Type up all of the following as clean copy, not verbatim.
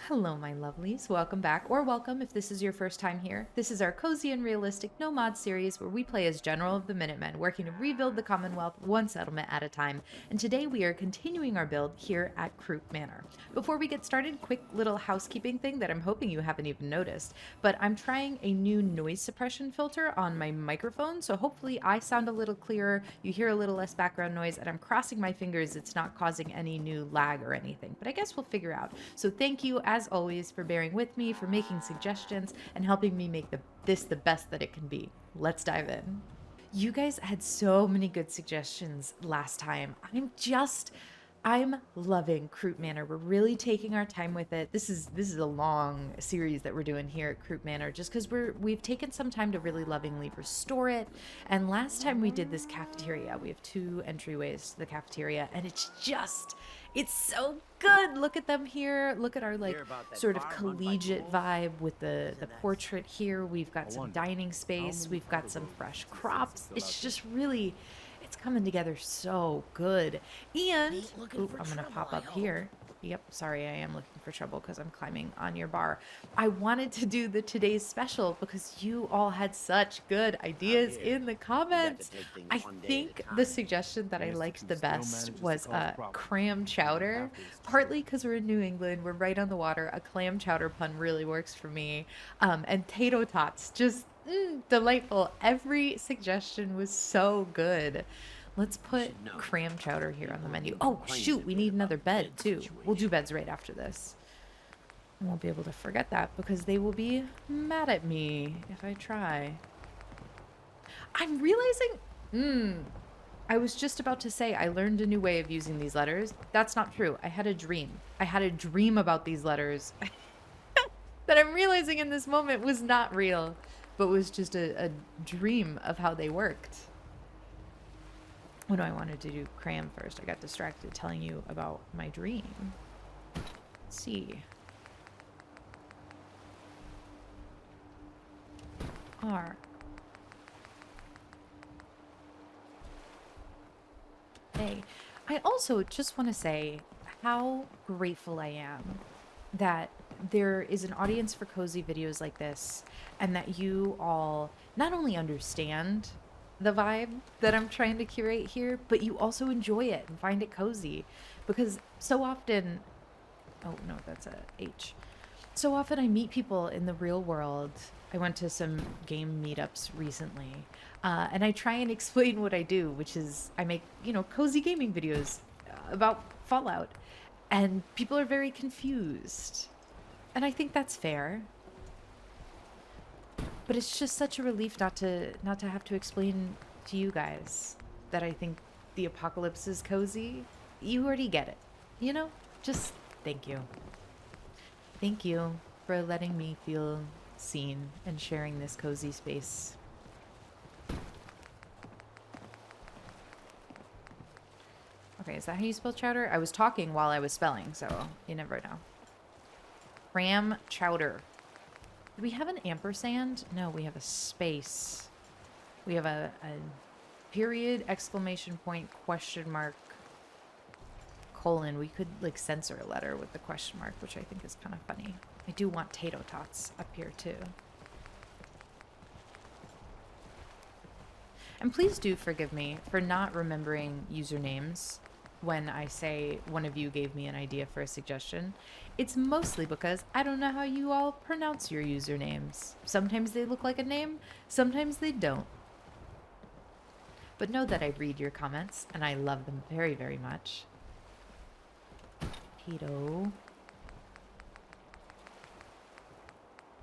Hello, my lovelies. Welcome back, or welcome if this is your first time here. This is our cozy and realistic no mod series where we play as General of the Minutemen, working to rebuild the Commonwealth one settlement at a time. And today we are continuing our build here at Croup Manor. Before we get started, quick little housekeeping thing that I'm hoping you haven't even noticed, but I'm trying a new noise suppression filter on my microphone, so hopefully I sound a little clearer, you hear a little less background noise, and I'm crossing my fingers it's not causing any new lag or anything, but I guess we'll figure out. So thank you, as always, for bearing with me, for making suggestions, and helping me make this the best that it can be. Let's dive in. You guys had so many good suggestions last time. I'm loving Croup Manor. We're really taking our time with it. This is a long series that we're doing here at Croup Manor, just because we've taken some time to really lovingly restore it. And last time we did this cafeteria, we have two entryways to the cafeteria, and it's so good. Look at them here. Look at our sort of collegiate vibe with the portrait here. We've got some dining space. We've got some fresh crops. It's just really, it's coming together so good. And I'm gonna pop up here. Yep, sorry, I am looking for trouble because I'm climbing on your bar. I wanted to do the today's special because you all had such good ideas in the comments. I think the suggestion that I liked the best was clam chowder, partly because we're in New England, we're right on the water. A clam chowder pun really works for me. And tato tots, just delightful. Every suggestion was so good. Let's put clam chowder here on the menu. Oh, shoot, we need another bed, too. We'll do beds right after this. I won't be able to forget that because they will be mad at me if I try. I'm realizing... I was just about to say I learned a new way of using these letters. That's not true. I had a dream. I had a dream about these letters that I'm realizing in this moment was not real, but was just a dream of how they worked. What do I wanted to do? Cram first. I got distracted telling you about my dream. Let's see. R. A. I also just want to say how grateful I am that there is an audience for cozy videos like this, and that you all not only understand the vibe that I'm trying to curate here, but you also enjoy it and find it cozy. Because so often, oh no, that's a H. So often I meet people in the real world. I went to some game meetups recently, and I try and explain what I do, which is I make, cozy gaming videos about Fallout, and people are very confused. And I think that's fair. But it's just such a relief not to have to explain to you guys that I think the apocalypse is cozy. You already get it. Just thank you. Thank you for letting me feel seen and sharing this cozy space. Okay, is that how you spell chowder? I was talking while I was spelling, so you never know. Cram chowder. Do we have an ampersand? No, we have a space. We have a period, exclamation point, question mark, colon. We could censor a letter with the question mark, which I think is kind of funny. I do want tato tots up here too. And please do forgive me for not remembering usernames when I say one of you gave me an idea for a suggestion. It's mostly because I don't know how you all pronounce your usernames. Sometimes they look like a name, sometimes they don't. But know that I read your comments, and I love them very, very much. Tito.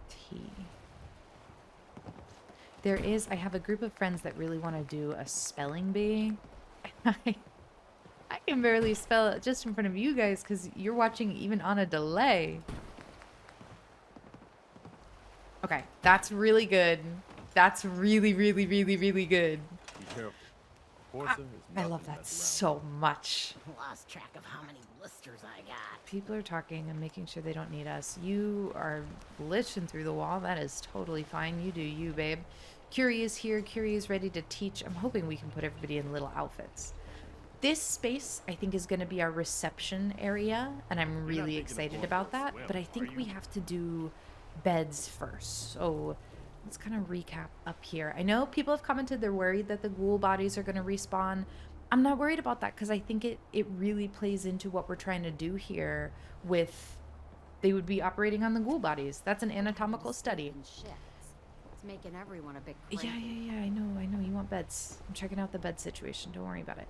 T. I have a group of friends that really want to do a spelling bee. I can barely spell it just in front of you guys because you're watching even on a delay. Okay, that's really good. That's really, really, really, really good. Be careful. I love that so much. Lost track of how many blisters I got. People are talking and making sure they don't need us. You are glitching through the wall. That is totally fine. You do you, babe. Curie is here. Curie is ready to teach. I'm hoping we can put everybody in little outfits. This space, I think, is going to be our reception area, and I'm really excited about that. But I think we have to do beds first. So let's kind of recap up here. I know people have commented they're worried that the ghoul bodies are going to respawn. I'm not worried about that because I think it really plays into what we're trying to do here with they would be operating on the ghoul bodies. That's an anatomical study. It's making everyone a bit Yeah, crazy. I know. You want beds. I'm checking out the bed situation. Don't worry about it.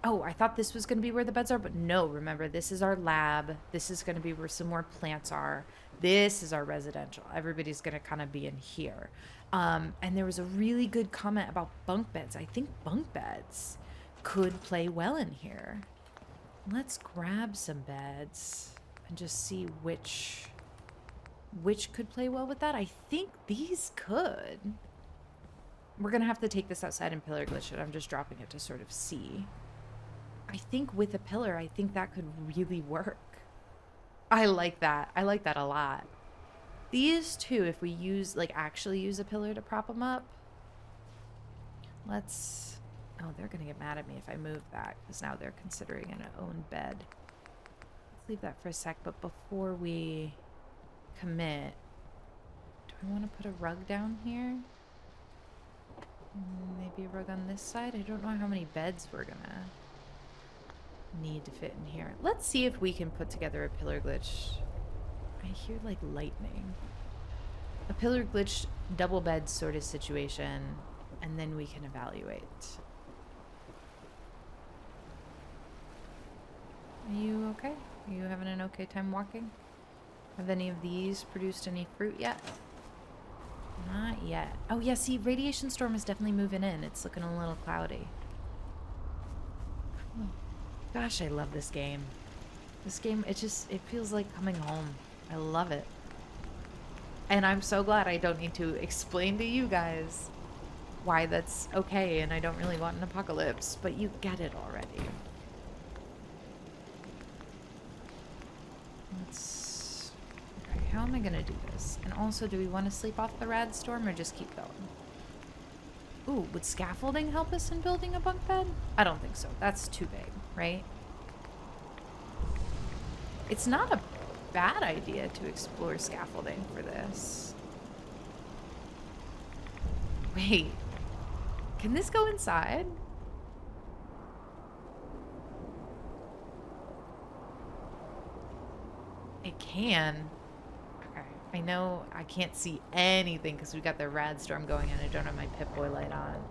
Oh, I thought this was going to be where the beds are, but no, remember, this is our lab. This is going to be where some more plants are. This is our residential. Everybody's going to kind of be in here. And there was a really good comment about bunk beds. I think bunk beds could play well in here. Let's grab some beds and just see which could play well with that. I think these could. We're going to have to take this outside and pillar glitch it. I'm just dropping it to sort of see. I think with a pillar, I think that could really work. I like that. I like that a lot. These two, if we use, like, actually use a pillar to prop them up. Let's... Oh, they're going to get mad at me if I move that, because now they're considering an own bed. Let's leave that for a sec, but before we commit, do I want to put a rug down here? Maybe a rug on this side? I don't know how many beds we're going to need to fit in here. Let's see if we can put together a pillar glitch. I hear like lightning. A pillar glitch double bed sort of situation, and then we can evaluate. Are you okay? Are you having an okay time walking? Have any of these produced any fruit yet? Not yet. Oh yeah, see, radiation storm is definitely moving in. It's looking a little cloudy. Oh, gosh, I love this game. This game, it feels like coming home. I love it. And I'm so glad I don't need to explain to you guys why that's okay and I don't really want an apocalypse, but you get it already. Let's... Okay, how am I gonna do this? And also, do we want to sleep off the rad storm or just keep going? Ooh, would scaffolding help us in building a bunk bed? I don't think so. That's too big, right? It's not a bad idea to explore scaffolding for this. Wait, can this go inside? It can. Okay, I know I can't see anything because we got the rad storm going and I don't have my Pip-Boy light on.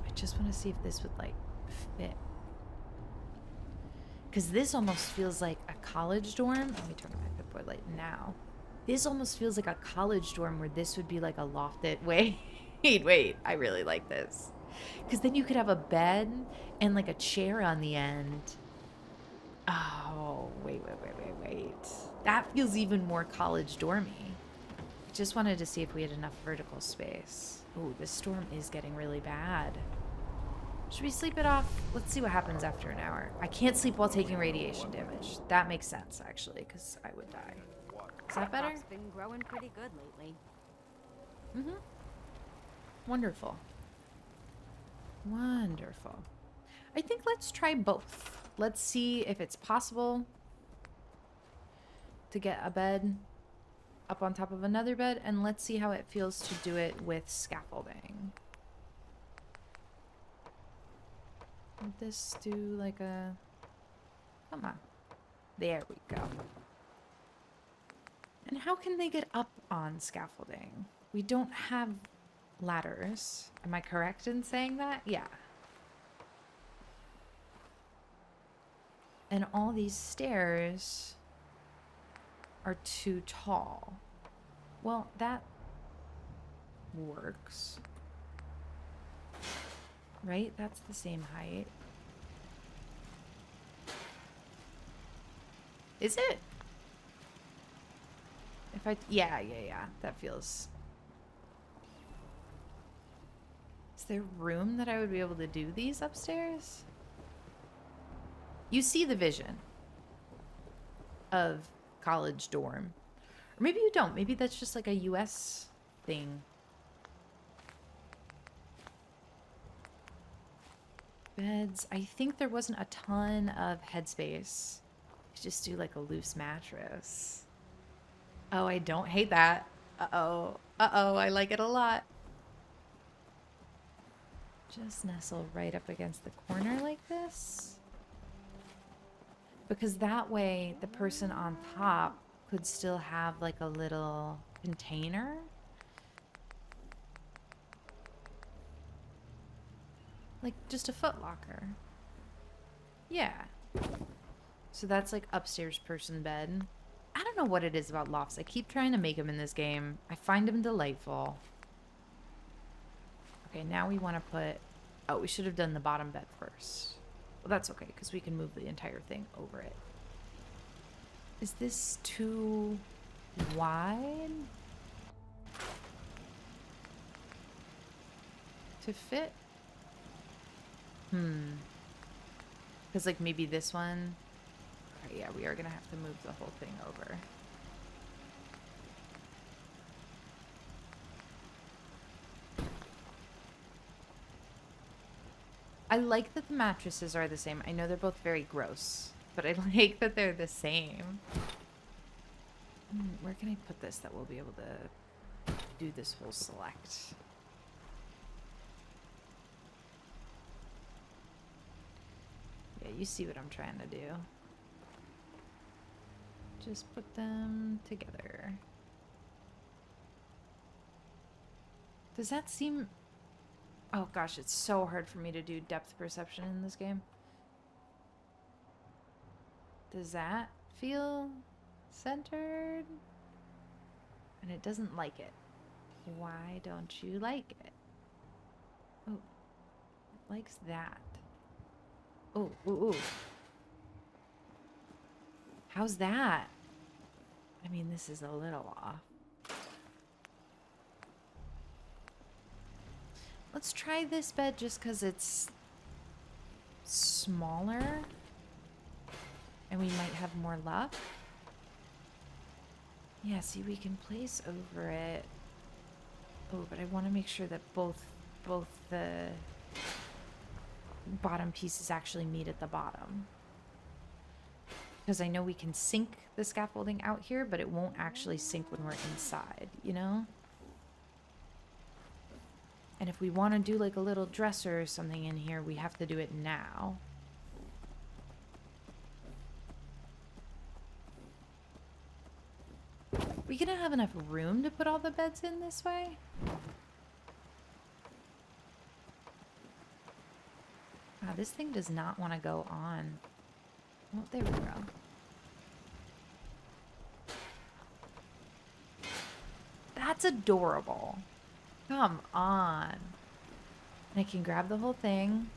I just want to see if this would like fit. Because this almost feels like a college dorm. Let me turn on my Pip-Boy light now. This almost feels like a college dorm where this would be like a lofted... Wait. I really like this. Because then you could have a bed and like a chair on the end. Oh, wait. That feels even more college dormy. I just wanted to see if we had enough vertical space. Oh, this storm is getting really bad. Should we sleep it off? Let's see what happens after an hour. I can't sleep while taking radiation damage. That makes sense, actually, because I would die. Is that better? Crop's been growing pretty good lately. Mm-hmm. Wonderful. Wonderful. I think let's try both. Let's see if it's possible to get a bed up on top of another bed, and let's see how it feels to do it with scaffolding. Would this do like a... Come on. There we go. And how can they get up on scaffolding? We don't have ladders. Am I correct in saying that? Yeah. And all these stairs are too tall. Well, that works. Right? That's the same height. Is it? If I... Yeah. That feels... Is there room that I would be able to do these upstairs? You see the vision of college dorm. Or maybe you don't. Maybe that's just like a US thing. Beds. I think there wasn't a ton of headspace. Just do like a loose mattress. Oh, I don't hate that. Uh-oh. Uh-oh, I like it a lot. Just nestle right up against the corner like this. Because that way the person on top could still have like a little container. Like just a foot locker. Yeah. So that's like upstairs person bed. I don't know what it is about lofts. I keep trying to make them in this game. I find them delightful. Okay, now we want to put... Oh, we should have done the bottom bed first. Well, that's okay, because we can move the entire thing over it. Is this too wide to fit? Because, like, maybe this one... Okay, yeah, we are going to have to move the whole thing over. I like that the mattresses are the same. I know they're both very gross, but I like that they're the same. Where can I put this that we'll be able to do this whole select? Yeah, you see what I'm trying to do. Just put them together. Does that seem... Oh gosh, it's so hard for me to do depth perception in this game. Does that feel centered? And it doesn't like it. Why don't you like it? Oh, it likes that. Oh, ooh, ooh. How's that? I mean, this is a little off. Let's try this bed just because it's smaller and we might have more luck. Yeah, see, we can place over it. Oh, but I want to make sure that both the bottom pieces actually meet at the bottom. Because I know we can sink the scaffolding out here, but it won't actually sink when we're inside, you know? And if we want to do like a little dresser or something in here, we have to do it now. We gonna have enough room to put all the beds in this way? Wow, this thing does not want to go on. Oh, there we go. That's adorable. Come on. And I can grab the whole thing.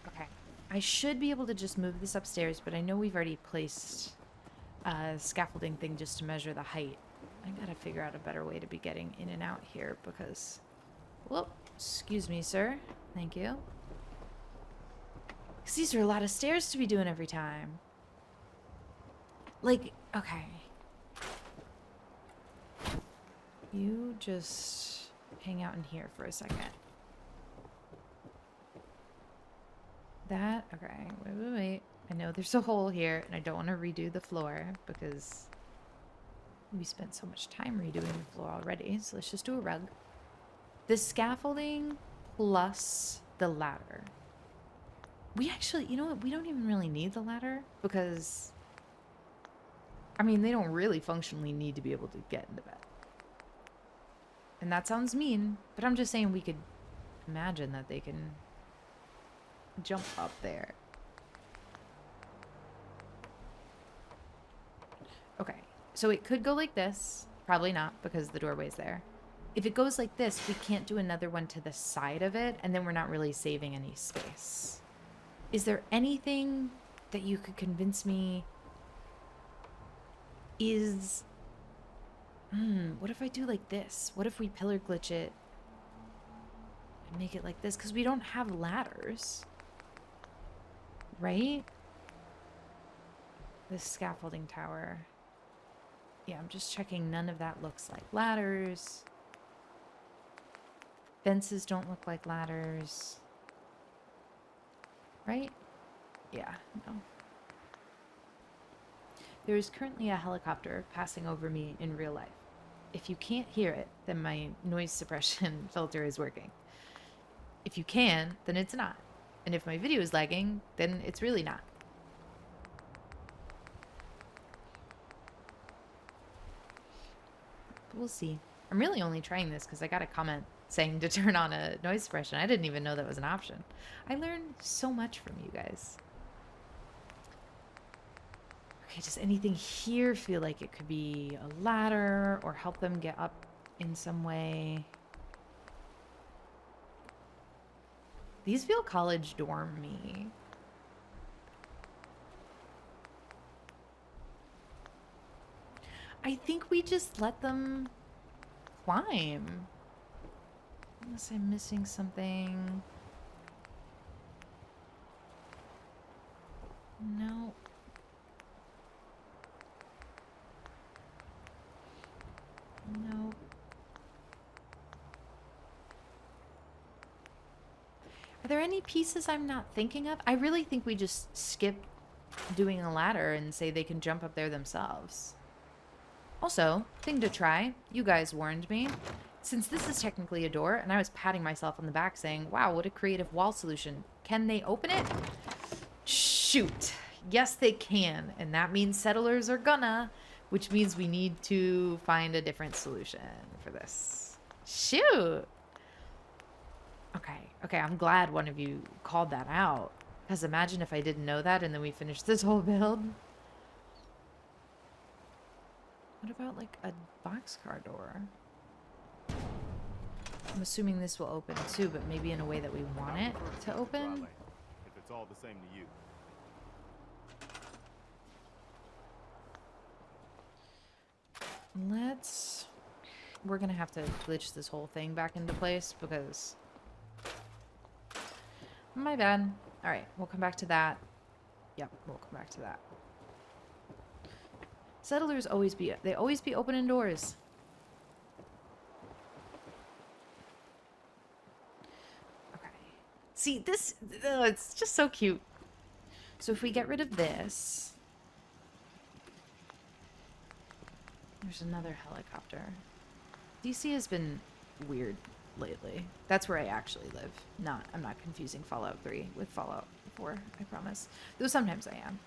Okay. I should be able to just move this upstairs, but I know we've already placed a scaffolding thing just to measure the height. I gotta figure out a better way to be getting in and out here because... Whoop. Excuse me, sir. Thank you. Because these are a lot of stairs to be doing every time. Like, okay. You just hang out in here for a second. That, okay, wait. I know there's a hole here, and I don't want to redo the floor because we spent so much time redoing the floor already, so let's just do a rug. The scaffolding plus the ladder. We actually, you know what, we don't even really need the ladder because, I mean, they don't really functionally need to be able to get into bed. And that sounds mean, but I'm just saying we could imagine that they can jump up there. Okay, so it could go like this. Probably not, because the doorway's there. If it goes like this, we can't do another one to the side of it, and then we're not really saving any space. Is there anything that you could convince me is... what if I do like this? What if we pillar glitch it and make it like this? Because we don't have ladders. Right? This scaffolding tower. Yeah, I'm just checking none of that looks like ladders. Fences don't look like ladders. Right? Yeah, no. There is currently a helicopter passing over me in real life. If you can't hear it, then my noise suppression filter is working. If you can, then it's not. And if my video is lagging, then it's really not. But we'll see. I'm really only trying this because I got a comment saying to turn on a noise suppression. I didn't even know that was an option. I learned so much from you guys. Okay, does anything here feel like it could be a ladder or help them get up in some way? These feel college dorm-y. I think we just let them climb. Unless I'm missing something. No. No. Are there any pieces I'm not thinking of? I really think we just skip doing a ladder and say they can jump up there themselves. Also, thing to try, you guys warned me. Since this is technically a door, and I was patting myself on the back saying, wow, what a creative wall solution. Can they open it? Shoot. Yes, they can. And that means settlers are gonna, which means we need to find a different solution for this. Shoot. Okay, I'm glad one of you called that out. Because imagine if I didn't know that and then we finished this whole build. What about like a boxcar door? I'm assuming this will open too, but maybe in a way that we want it to open. If it's all the same to you. We're gonna have to glitch this whole thing back into place because my bad. All right, we'll come back to that. Yep, we'll come back to that. Settlers always be opening doors. Okay. See, this, it's just so cute. So if we get rid of this, there's another helicopter. DC has been weird lately. That's where I actually live. I'm not confusing Fallout 3 with Fallout 4, I promise. Though sometimes I am.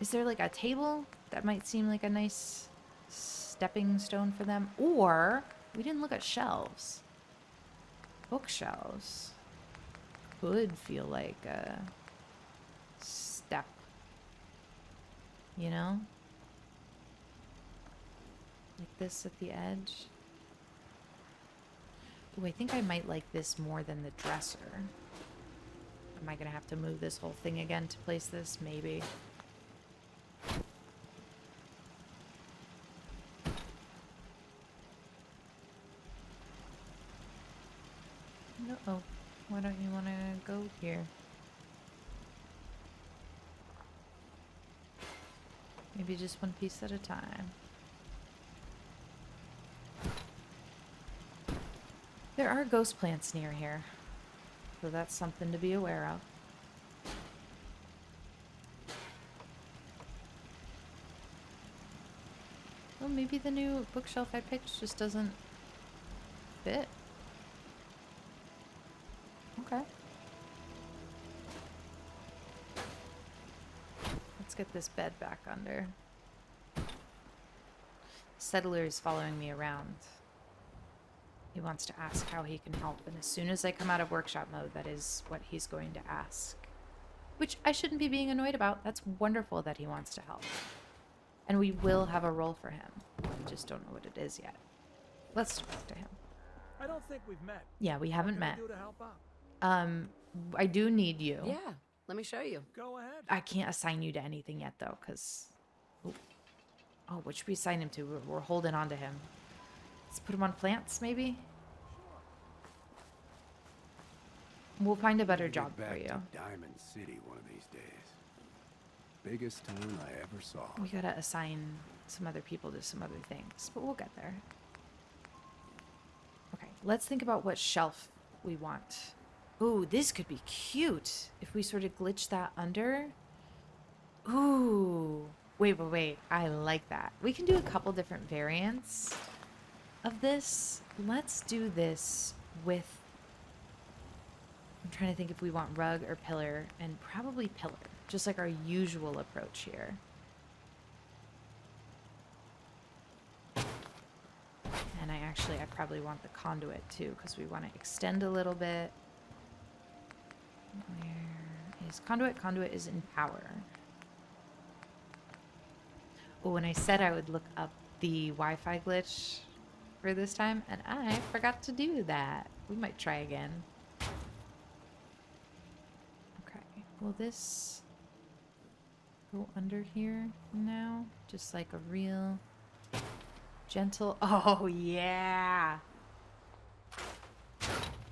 Is there like a table that might seem like a nice stepping stone for them? Or we didn't look at shelves. Bookshelves could feel like a step. You know? Like this at the edge. Ooh, I think I might like this more than the dresser. Am I gonna have to move this whole thing again to place this? Maybe. Uh-oh. Why don't you want to go here? Maybe just one piece at a time. There are ghost plants near here, so that's something to be aware of. Well, maybe the new bookshelf I picked just doesn't fit. Okay. Let's get this bed back under. Settler is following me around. He wants to ask how he can help, and as soon as I come out of workshop mode, that is what he's going to ask. Which I shouldn't be being annoyed about. That's wonderful that he wants to help. And we will have a role for him. We just don't know what it is yet. Let's talk to him. I don't think we've met. Yeah, we haven't met. What can I do to help out? I do need you. Yeah, let me show you. Go ahead. I can't assign you to anything yet, though, because... Oh, what should we assign him to? We're holding on to him. Let's put him on plants, maybe? We'll find a better job for you. Diamond City one of these days. Biggest town I ever saw. We gotta assign some other people to some other things, but we'll get there. let's think about what shelf we want. Ooh, this could be cute if we sort of glitch that under. Ooh. Wait. I like that. We can do a couple different variants of this. Let's do this with... I'm trying to think if we want rug or pillar, and probably pillar, just like our usual approach here. And I probably want the conduit too, because we want to extend a little bit. Where is conduit? Conduit is in power. Oh, and I said I would look up the Wi-Fi glitch for this time, and I forgot to do that. We might try again. Okay, will this go under here now? Just like a real gentle... Oh, yeah!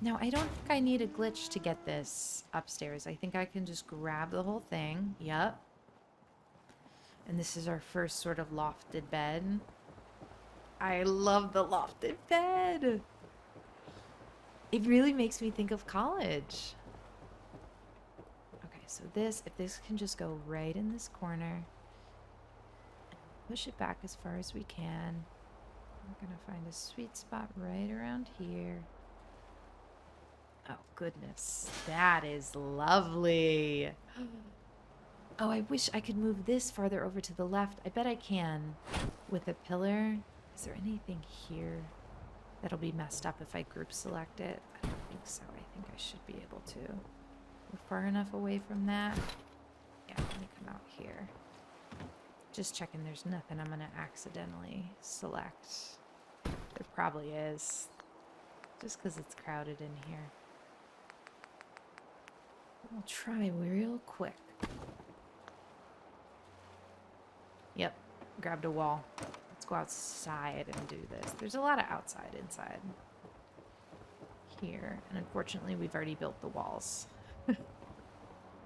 Now, I don't think I need a glitch to get this upstairs. I think I can just grab the whole thing. Yup. And this is our first sort of lofted bed. I love the lofted bed. It really makes me think of college. Okay, so if this can just go right in this corner. Push it back as far as we can. We're gonna find a sweet spot right around here. Oh, goodness. That is lovely. Oh, I wish I could move this farther over to the left. I bet I can with a pillar. Is there anything here that'll be messed up if I group select it? I don't think so. I think I should be able to. We're far enough away from that. Yeah, let me come out here. Just checking there's nothing I'm going to accidentally select. There probably is. Just because it's crowded in here. I'll try real quick. Yep, grabbed a wall. Let's go outside and do this. There's a lot of outside inside here. And unfortunately, we've already built the walls.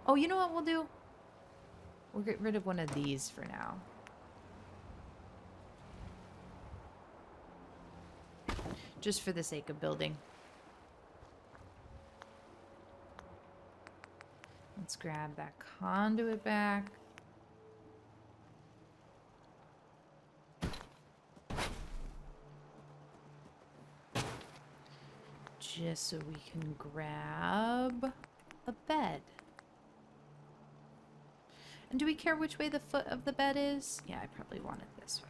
Oh, you know what we'll do? We'll get rid of one of these for now. Just for the sake of building. Let's grab that conduit back. Just so we can grab a bed. And do we care which way the foot of the bed is? Yeah, I probably want it this way.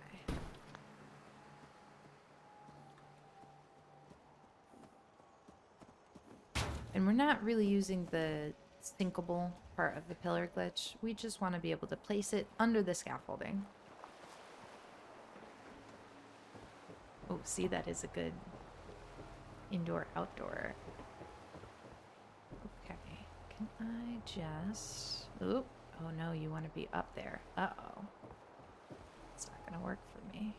And we're not really using the sinkable part of the pillar glitch. We just want to be able to place it under the scaffolding. Oh, see, that is a good indoor-outdoor. Okay, can I just... Oop. Oh no, you want to be up there. Uh-oh. It's not going to work for me.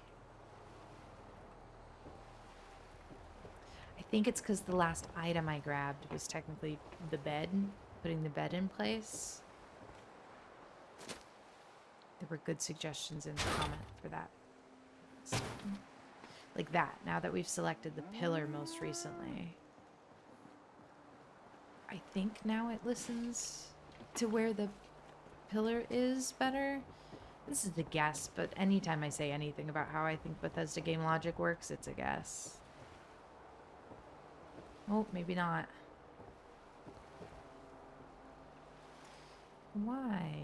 I think it's because the last item I grabbed was technically the bed, putting the bed in place. There were good suggestions in the comment for that. So, like that, now that we've selected the pillar most recently. I think now it listens to where the pillar is better. This is a guess, but anytime I say anything about how I think Bethesda game logic works, it's a guess. Oh, maybe not. Why?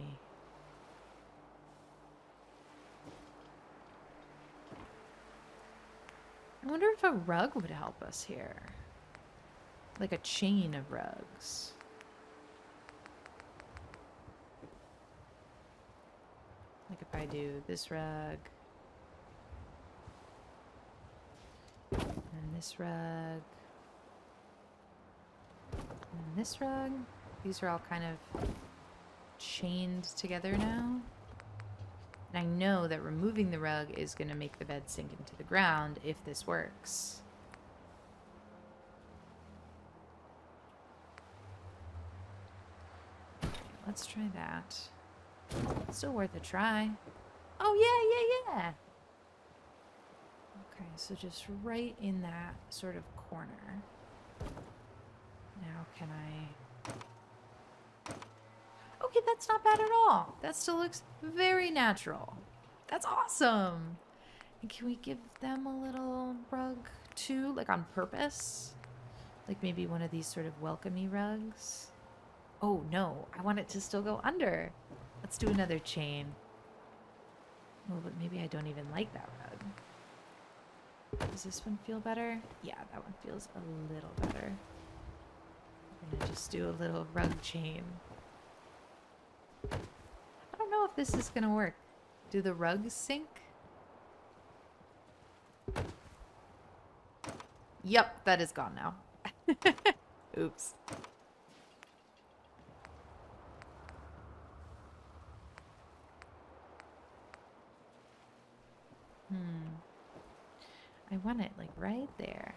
I wonder if a rug would help us here. Like a chain of rugs. Like if I do this rug. And this rug. And this rug. These are all kind of chained together now. And I know that removing the rug is going to make the bed sink into the ground if this works. Okay, let's try that. Still worth a try. Oh, yeah. Okay, so just right in that sort of corner. Now can I... Okay, that's not bad at all. That still looks very natural. That's awesome. And can we give them a little rug too, like on purpose? Like maybe one of these sort of welcomey rugs? Oh no, I want it to still go under. Let's do another chain. Oh, but maybe I don't even like that rug. Does this one feel better? Yeah, that one feels a little better. I'm gonna just do a little rug chain. I don't know if this is gonna work. Do the rugs sync? Yep, that is gone now. Oops. I want it like right there.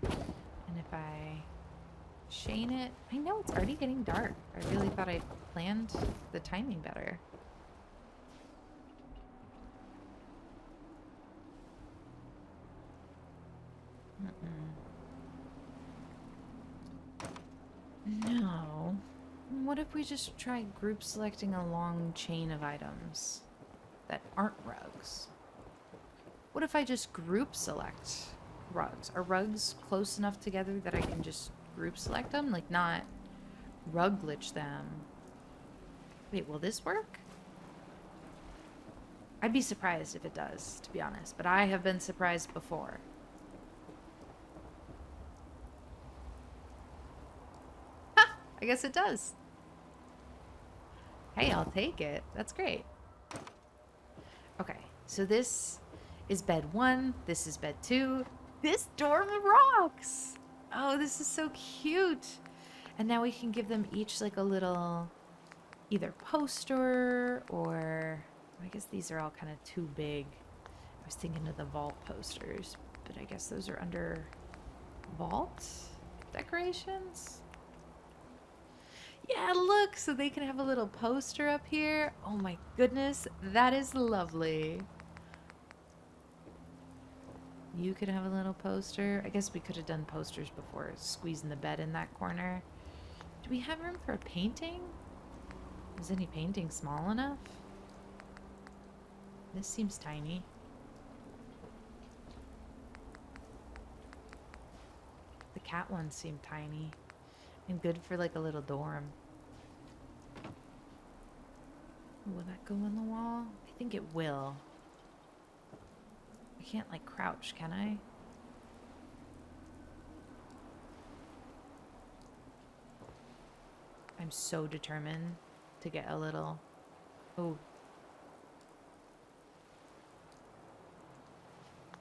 And if I chain it, I know it's already getting dark. I really thought I planned the timing better. No. What if we just try group selecting a long chain of items that aren't rugs? What if I just group select rugs? Are rugs close enough together that I can just group select them? Like not rug glitch them. Wait, will this work? I'd be surprised if it does, to be honest, but I have been surprised before. Ha! I guess it does. Hey, I'll take it. That's great. Okay, so this is bed 1. This is bed 2. This dorm rocks! Oh, this is so cute. And now we can give them each like a little either poster or... I guess these are all kind of too big. I was thinking of the vault posters, but I guess those are under vault decorations. Yeah, look, so they can have a little poster up here. Oh my goodness, that is lovely. You could have a little poster. I guess we could have done posters before squeezing the bed in that corner. Do we have room for a painting? Is any painting small enough? This seems tiny. The cat ones seem tiny and good for like a little dorm. Will that go on the wall? I think it will. I can't like crouch, can I? I'm so determined to get a little... Oh.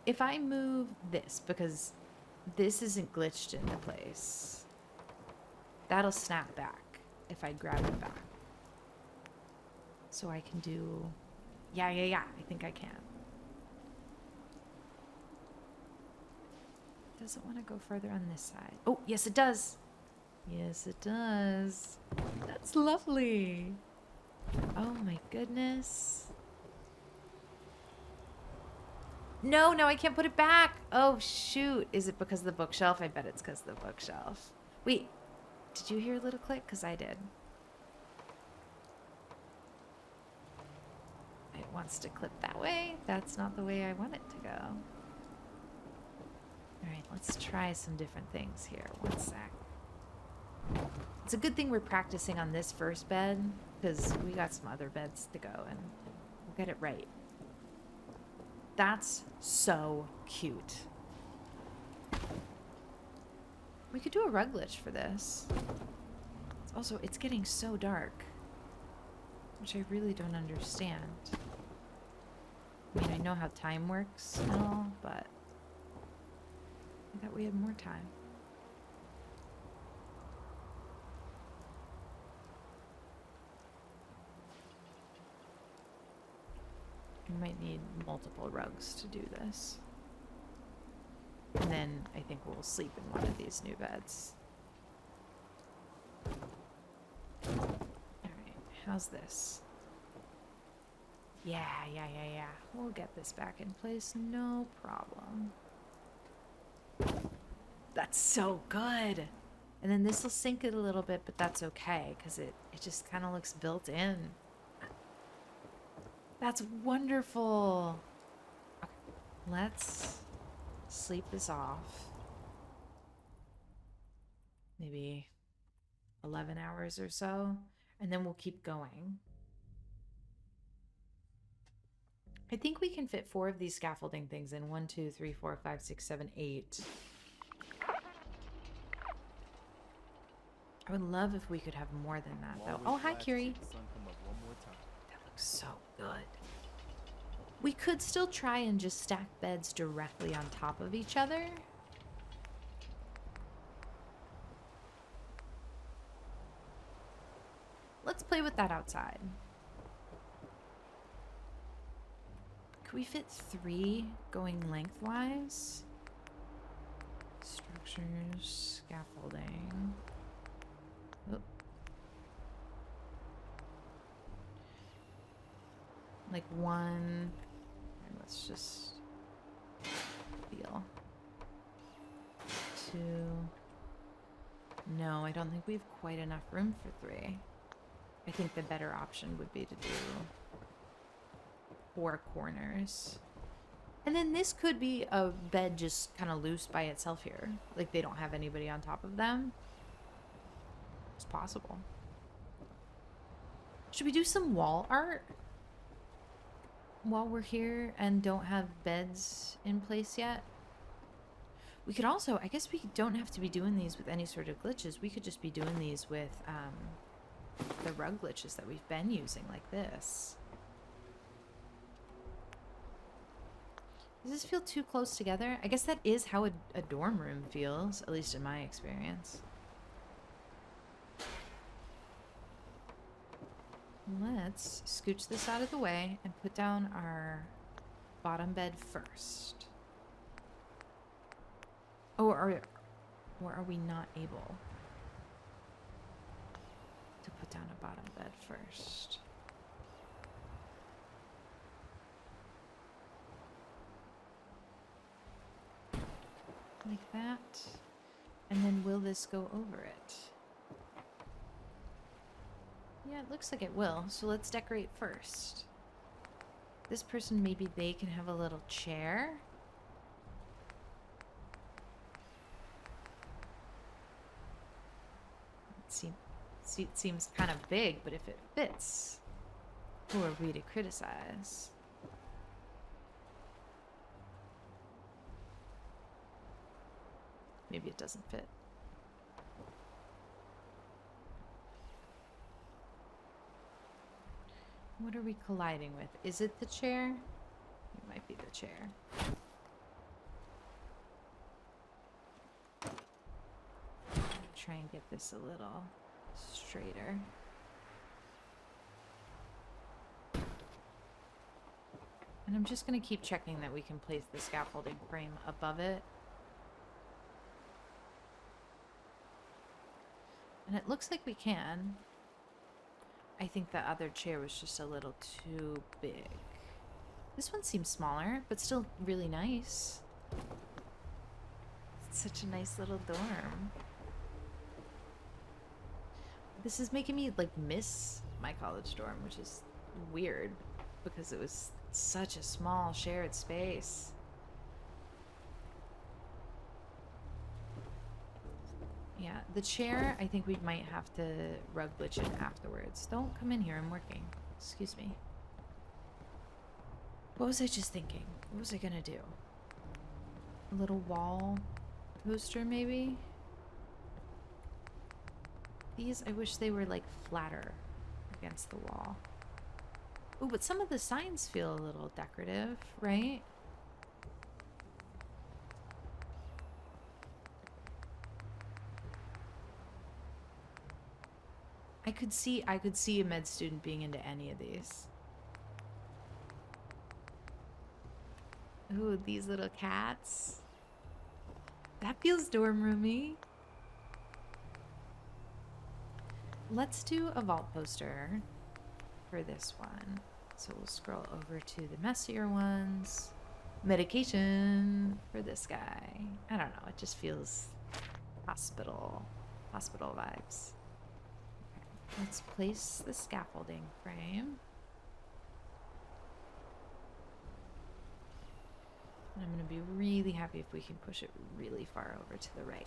If I move this, because this isn't glitched into place, that'll snap back if I grab it back. So I can do... Yeah, I think I can. Does it want to go further on this side? Oh, yes it does. Yes it does. That's lovely. Oh my goodness. No, I can't put it back. Oh, shoot. Is it because of the bookshelf? I bet it's because of the bookshelf. Wait, did you hear a little click? Because I did. It wants to clip that way. That's not the way I want it to go. All right, let's try some different things here. One sec. It's a good thing we're practicing on this first bed because we got some other beds to go and we'll get it right. That's so cute. We could do a rug glitch for this. It's getting so dark, which I really don't understand. I mean, I know how time works and all, but I thought we had more time. We might need multiple rugs to do this. And then I think we'll sleep in one of these new beds. Alright, how's this? Yeah. We'll get this back in place, no problem. That's so good. And then this will sink it a little bit, but that's okay because it just kind of looks built in. That's wonderful. Okay, let's sleep this off. Maybe 11 hours or so, and then we'll keep going. I think we can fit 4 of these scaffolding things in. 1, 2, 3, 4, 5, 6, 7, 8. I would love if we could have more than that, though. Oh, hi, Kiri. That looks so good. We could still try and just stack beds directly on top of each other. Let's play with that outside. Could we fit 3 going lengthwise? Structures, scaffolding. Oh. Like 1. And let's just feel. 2. No, I don't think we have quite enough room for 3. I think the better option would be to do 4 corners. And then this could be a bed just kind of loose by itself here. Like they don't have anybody on top of them. It's possible. Should we do some wall art while we're here and don't have beds in place yet? We could also, I guess we don't have to be doing these with any sort of glitches. We could just be doing these with the rug glitches that we've been using, like this. Does this feel too close together? I guess that is how a dorm room feels, at least in my experience. Let's scooch this out of the way and put down our bottom bed first. Oh, or are we not able to put down a bottom bed first? Like that. And then will this go over it? Yeah, it looks like it will. So let's decorate first. This person, maybe they can have a little chair. It seems kind of big, but if it fits, who are we to criticize? Maybe it doesn't fit. What are we colliding with? Is it the chair? It might be the chair. Try and get this a little straighter. And I'm just going to keep checking that we can place the scaffolding frame above it. And it looks like we can. I think the other chair was just a little too big. This one seems smaller, but still really nice. It's such a nice little dorm. This is making me like miss my college dorm, which is weird because it was such a small shared space. Yeah, the chair, I think we might have to rug glitch it afterwards. Don't come in here, I'm working. Excuse me. What was I just thinking? What was I gonna do? A little wall poster, maybe? These, I wish they were like flatter against the wall. Oh, but some of the signs feel a little decorative, right? I could see a med student being into any of these. Ooh, these little cats. That feels dorm roomy. Let's do a vault poster for this one. So we'll scroll over to the messier ones. Medication for this guy. I don't know, it just feels Hospital vibes. Okay, let's place the scaffolding frame. And I'm going to be really happy if we can push it really far over to the right.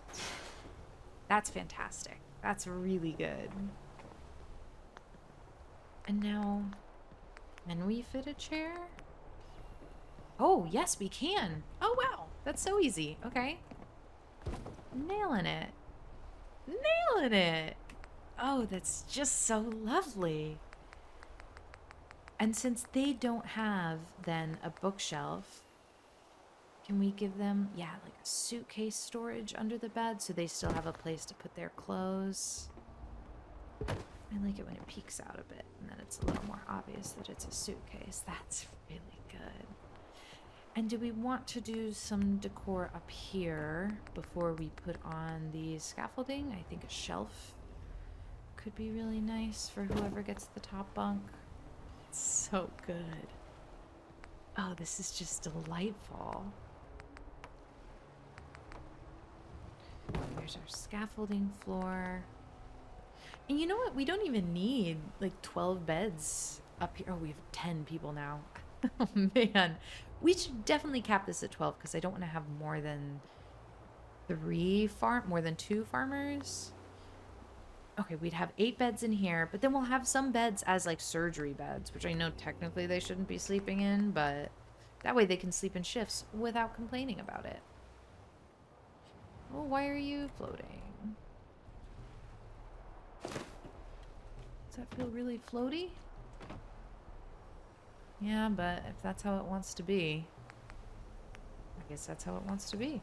That's fantastic. That's really good. And now, can we fit a chair? Oh, yes, we can. Oh, wow. That's so easy. Okay. Nailing it. Nailing it. Oh, that's just so lovely. And since they don't have, then, a bookshelf, can we give them, yeah, like a suitcase storage under the bed so they still have a place to put their clothes? I like it when it peeks out a bit and then it's a little more obvious that it's a suitcase. That's really good. And do we want to do some decor up here before we put on the scaffolding? I think a shelf could be really nice for whoever gets the top bunk. It's so good. Oh, this is just delightful. There's our scaffolding floor. And you know what? We don't even need like 12 beds up here. Oh, we have 10 people now. Oh, man. We should definitely cap this at 12 because I don't want to have more than more than 2 farmers. Okay, we'd have 8 beds in here, but then we'll have some beds as like surgery beds, which I know technically they shouldn't be sleeping in, but that way they can sleep in shifts without complaining about it. Well, why are you floating? Does that feel really floaty? Yeah, but if that's how it wants to be, I guess that's how it wants to be.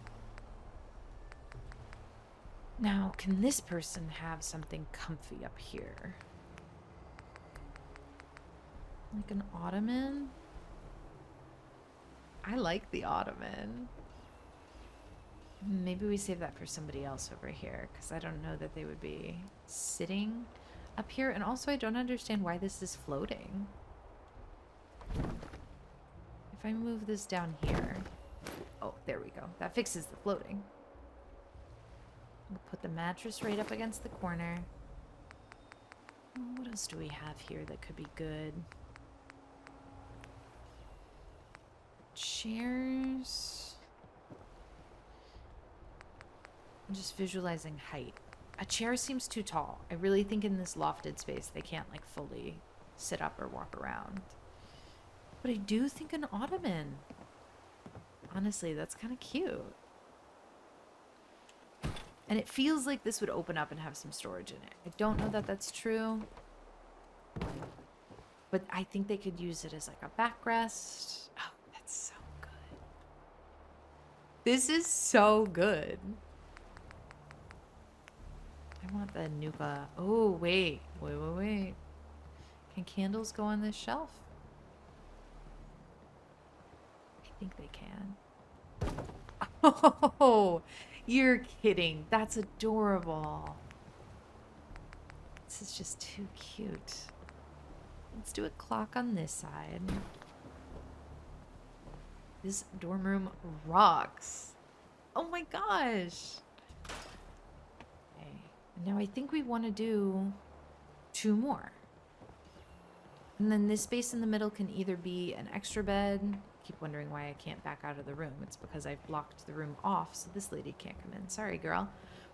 Now, can this person have something comfy up here? Like an ottoman? I like the ottoman. Maybe we save that for somebody else over here, because I don't know that they would be sitting up here. And also, I don't understand why this is floating. If I move this down here... Oh, there we go. That fixes the floating. We'll put the mattress right up against the corner. What else do we have here that could be good? Chairs. I'm just visualizing height. A chair seems too tall. I really think in this lofted space they can't like fully sit up or walk around. But I do think an ottoman. Honestly, that's kind of cute. And it feels like this would open up and have some storage in it. I don't know that that's true. But I think they could use it as like a backrest. Oh, that's so good. This is so good. I want the Nuka. Oh, wait. Wait. Can candles go on this shelf? I think they can. Oh, you're kidding. That's adorable. This is just too cute. Let's do a clock on this side. This dorm room rocks. Oh my gosh. Okay. And now I think we want to do 2 more. And then this space in the middle can either be an extra bed. I keep wondering why I can't back out of the room. It's because I've blocked the room off so this lady can't come in. Sorry, girl.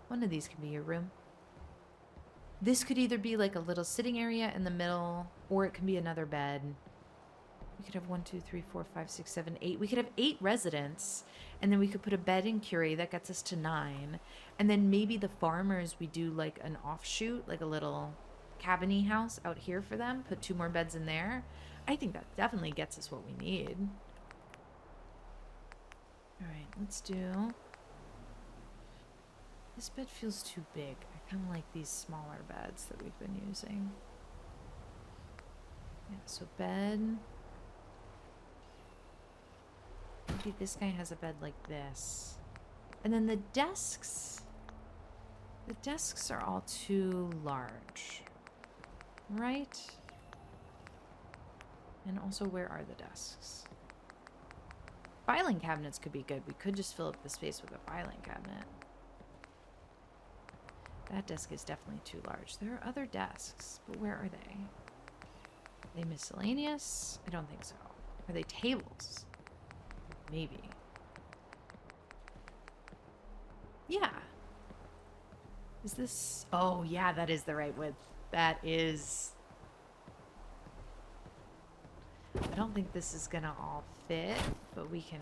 One of these can be your room. This could either be like a little sitting area in the middle, or it can be another bed. We could have 1, 2, 3, 4, 5, 6, 7, 8. We could have 8 residents, and then we could put a bed in Curie. That gets us to 9. And then maybe the farmers, we do like an offshoot, like a little cabiny house out here for them. Put 2 more beds in there. I think that definitely gets us what we need. All right, let's do... This bed feels too big. I kind of like these smaller beds that we've been using. Yeah, so bed. Maybe this guy has a bed like this. And then the desks. The desks are all too large. Right? And also, where are the desks? Filing cabinets could be good. We could just fill up the space with a filing cabinet. That desk is definitely too large. There are other desks, but where are they? Are they miscellaneous? I don't think so. Are they tables? Maybe. Yeah. Is this... Oh, yeah, that is the right width. That is... I don't think this is gonna all fit, but we can...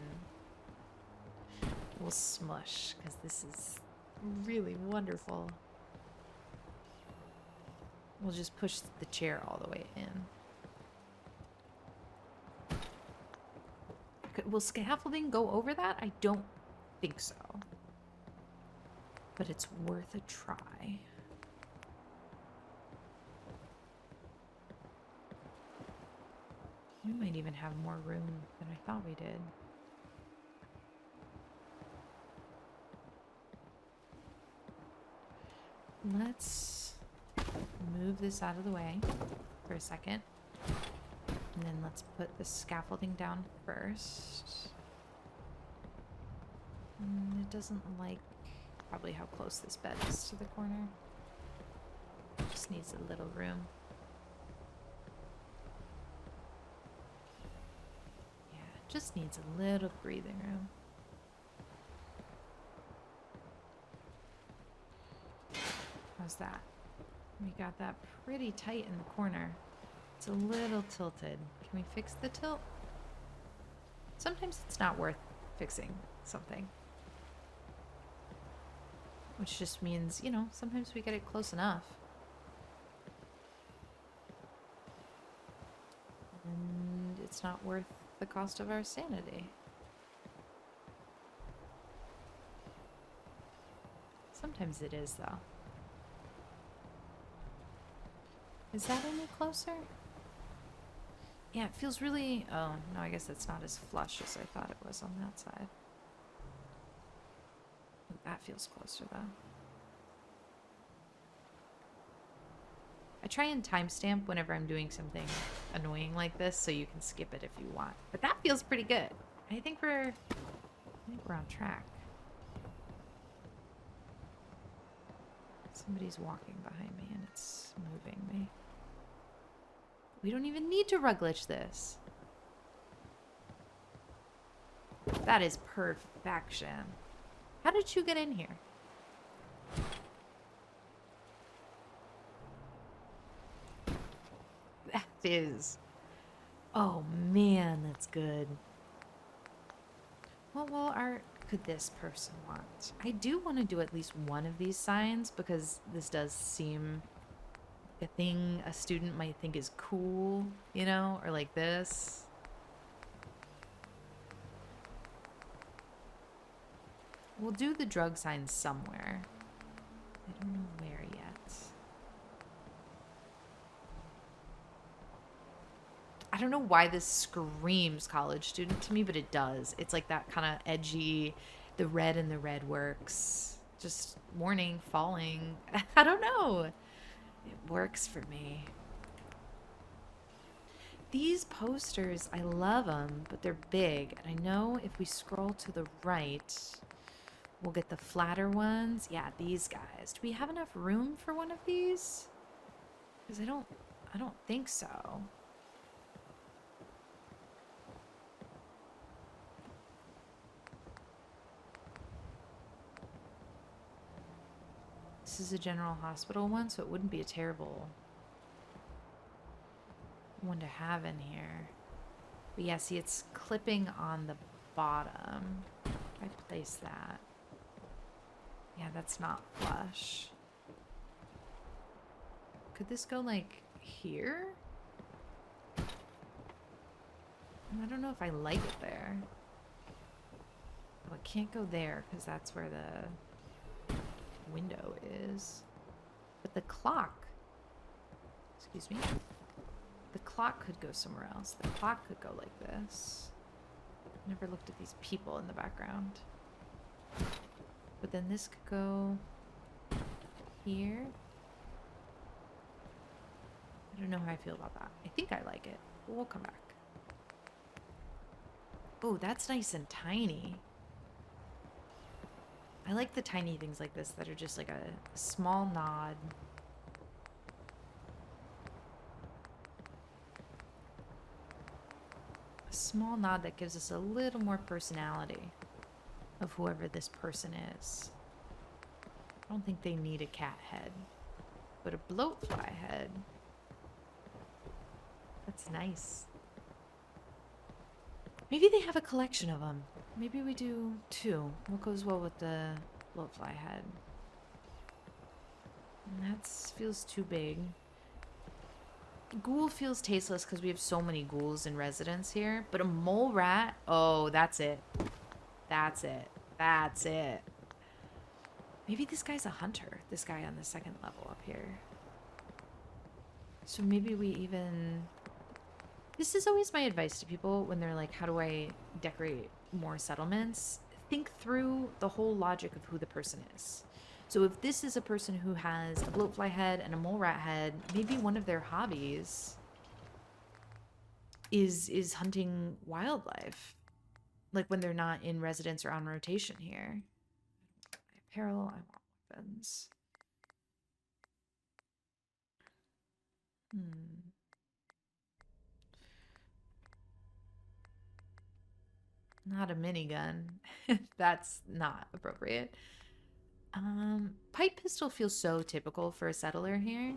We'll smush, because this is really wonderful. We'll just push the chair all the way in. Will scaffolding go over that? I don't think so. But it's worth a try. We might even have more room than I thought we did. Let's move this out of the way for a second. And then let's put the scaffolding down first. It doesn't like probably how close this bed is to the corner. Just needs a little room. Yeah, just needs a little breathing room. How's that? We got that pretty tight in the corner. It's a little tilted. Can we fix the tilt? Sometimes it's not worth fixing something. Which just means, you know, sometimes we get it close enough. And it's not worth the cost of our sanity. Sometimes it is, though. Is that any closer? Yeah, it feels really... Oh, no, I guess it's not as flush as I thought it was on that side. Ooh, that feels closer, though. I try and timestamp whenever I'm doing something annoying like this, so you can skip it if you want. But that feels pretty good. I think we're on track. Somebody's walking behind me, and it's moving me. We don't even need to rug glitch this. That is perfection. How did you get in here? That is... Oh man, that's good. What wall art could this person want? I do want to do at least one of these signs because this does seem a thing a student might think is cool, you know, or like this. We'll do the drug sign somewhere. I don't know where yet. I don't know why this screams college student to me, but it does. It's like that kind of edgy, the red in the red works. Just morning, falling. I don't know. It works for me. These posters, I love them, but they're big. And I know if we scroll to the right, we'll get the flatter ones. Yeah, these guys. Do we have enough room for one of these? Because I don't think so. This is a general hospital one, so it wouldn't be a terrible one to have in here. But yeah, see, it's clipping on the bottom. If I place that. Yeah, that's not flush. Could this go, like, here? I don't know if I like it there. Well, it can't go there, because that's where the window is. But the clock, excuse me, the clock could go somewhere else. The clock could go like this. Never looked at these people in the background. But then this could go here. I don't know how I feel about that. I think I like it. We'll come back. Oh, that's nice and tiny. I like the tiny things like this that are just like a small nod. A small nod that gives us a little more personality of whoever this person is. I don't think they need a cat head, but a bloatfly head. That's nice. Maybe they have a collection of them. Maybe we do too. What goes well with the bloatfly head? And that feels too big. Ghoul feels tasteless because we have so many ghouls in residence here. But a mole rat, oh, that's it. That's it. That's it. Maybe this guy's a hunter. This guy on the second level up here. So maybe we even... This is always my advice to people when they're like, how do I decorate more settlements? Think through the whole logic of who the person is. So if this is a person who has a bloatfly head and a mole rat head, maybe one of their hobbies is hunting wildlife. Like when they're not in residence or on rotation here. Apparel, I want weapons. Not a minigun. That's not appropriate. Pipe pistol feels so typical for a settler here.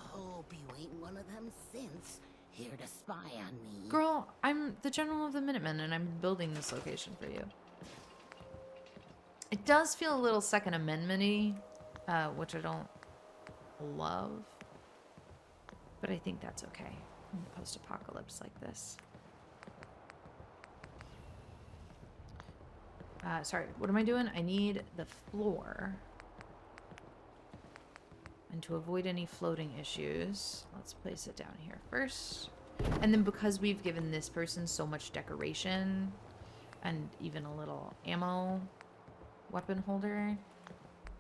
Hope you ain't one of them synths here to spy on me. Girl, I'm the general of the Minutemen, and I'm building this location for you. It does feel a little Second Amendment-y, which I don't love. But I think that's okay in post-apocalypse like this. Sorry, what am I doing? I need the floor. And to avoid any floating issues, let's place it down here first. And then because we've given this person so much decoration and even a little ammo weapon holder,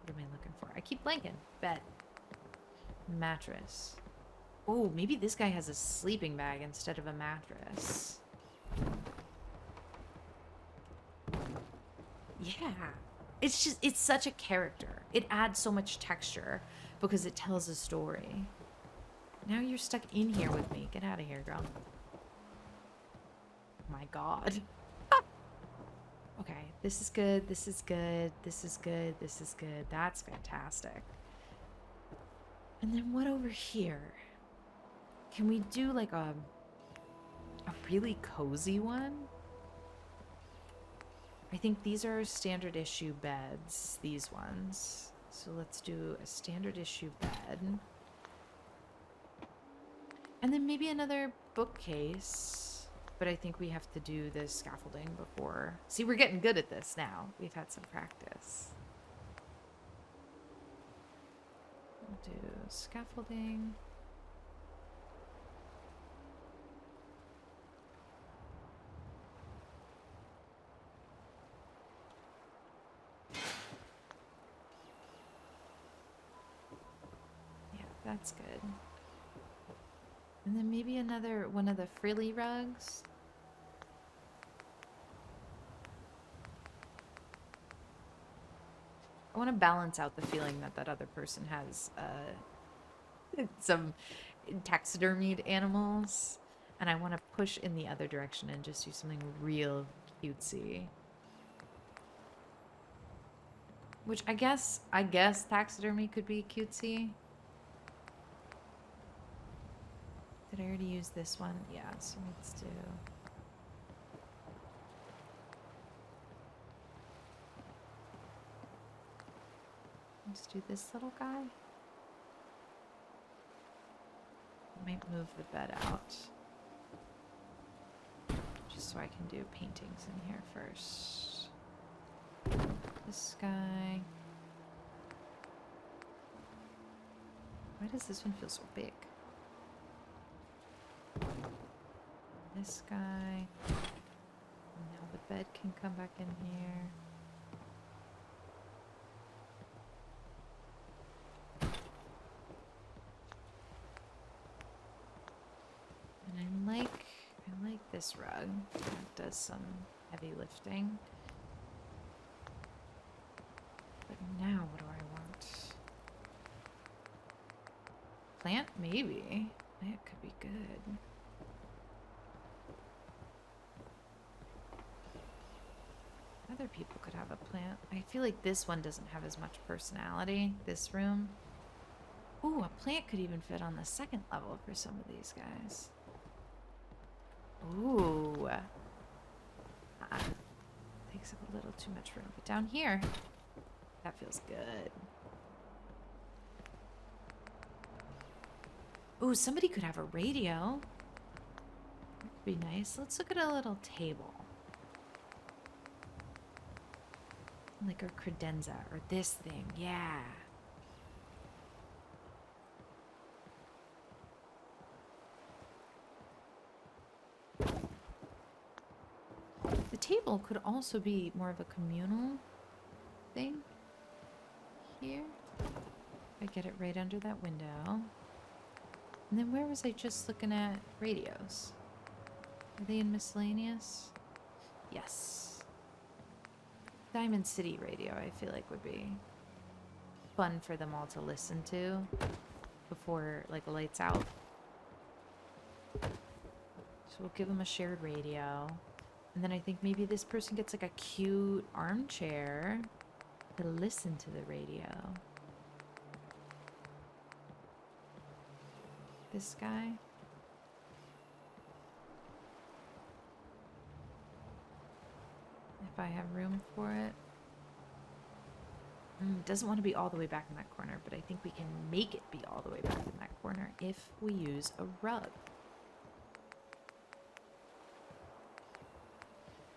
what am I looking for? I keep blanking. Bed. Mattress. Oh, maybe this guy has a sleeping bag instead of a mattress. Yeah. It's just, it's such a character. It adds so much texture because it tells a story. Now you're stuck in here with me. Get out of here, girl. My God. Okay, this is good. This is good. This is good. This is good. That's fantastic. And then what over here? Can we do like a really cozy one? I think these are standard issue beds, these ones. So let's do a standard issue bed. And then maybe another bookcase. But I think we have to do the scaffolding before. See, we're getting good at this now. We've had some practice. We'll do scaffolding. That's good. And then maybe another one of the frilly rugs. I want to balance out the feeling that that other person has some taxidermied animals. And I want to push in the other direction and just do something real cutesy. Which I guess taxidermy could be cutesy. Did I already use this one? Yeah, so let's do... Let's do this little guy. Might move the bed out. Just so I can do paintings in here first. This guy. Why does this one feel so big? This guy. And now the bed can come back in here. And I like this rug. It does some heavy lifting. Now what do I want? Plant? Maybe. Plant could be good. Other people could have a plant. I feel like this one doesn't have as much personality, this room. Ooh, a plant could even fit on the second level for some of these guys. Ooh. Takes up a little too much room. But down here, that feels good. Ooh, somebody could have a radio. That'd be nice. Let's look at a little table. Like a credenza or this thing. Yeah. The table could also be more of a communal thing here. I get it right under that window. And then where was I just looking at radios? Are they in miscellaneous? Yes. Diamond City radio, I feel like, would be fun for them all to listen to before, like, lights out. So we'll give them a shared radio. And then I think maybe this person gets, like, a cute armchair to listen to the radio. This guy. If I have room for it. Doesn't want to be all the way back in that corner, but I think we can make it be all the way back in that corner if we use a rug.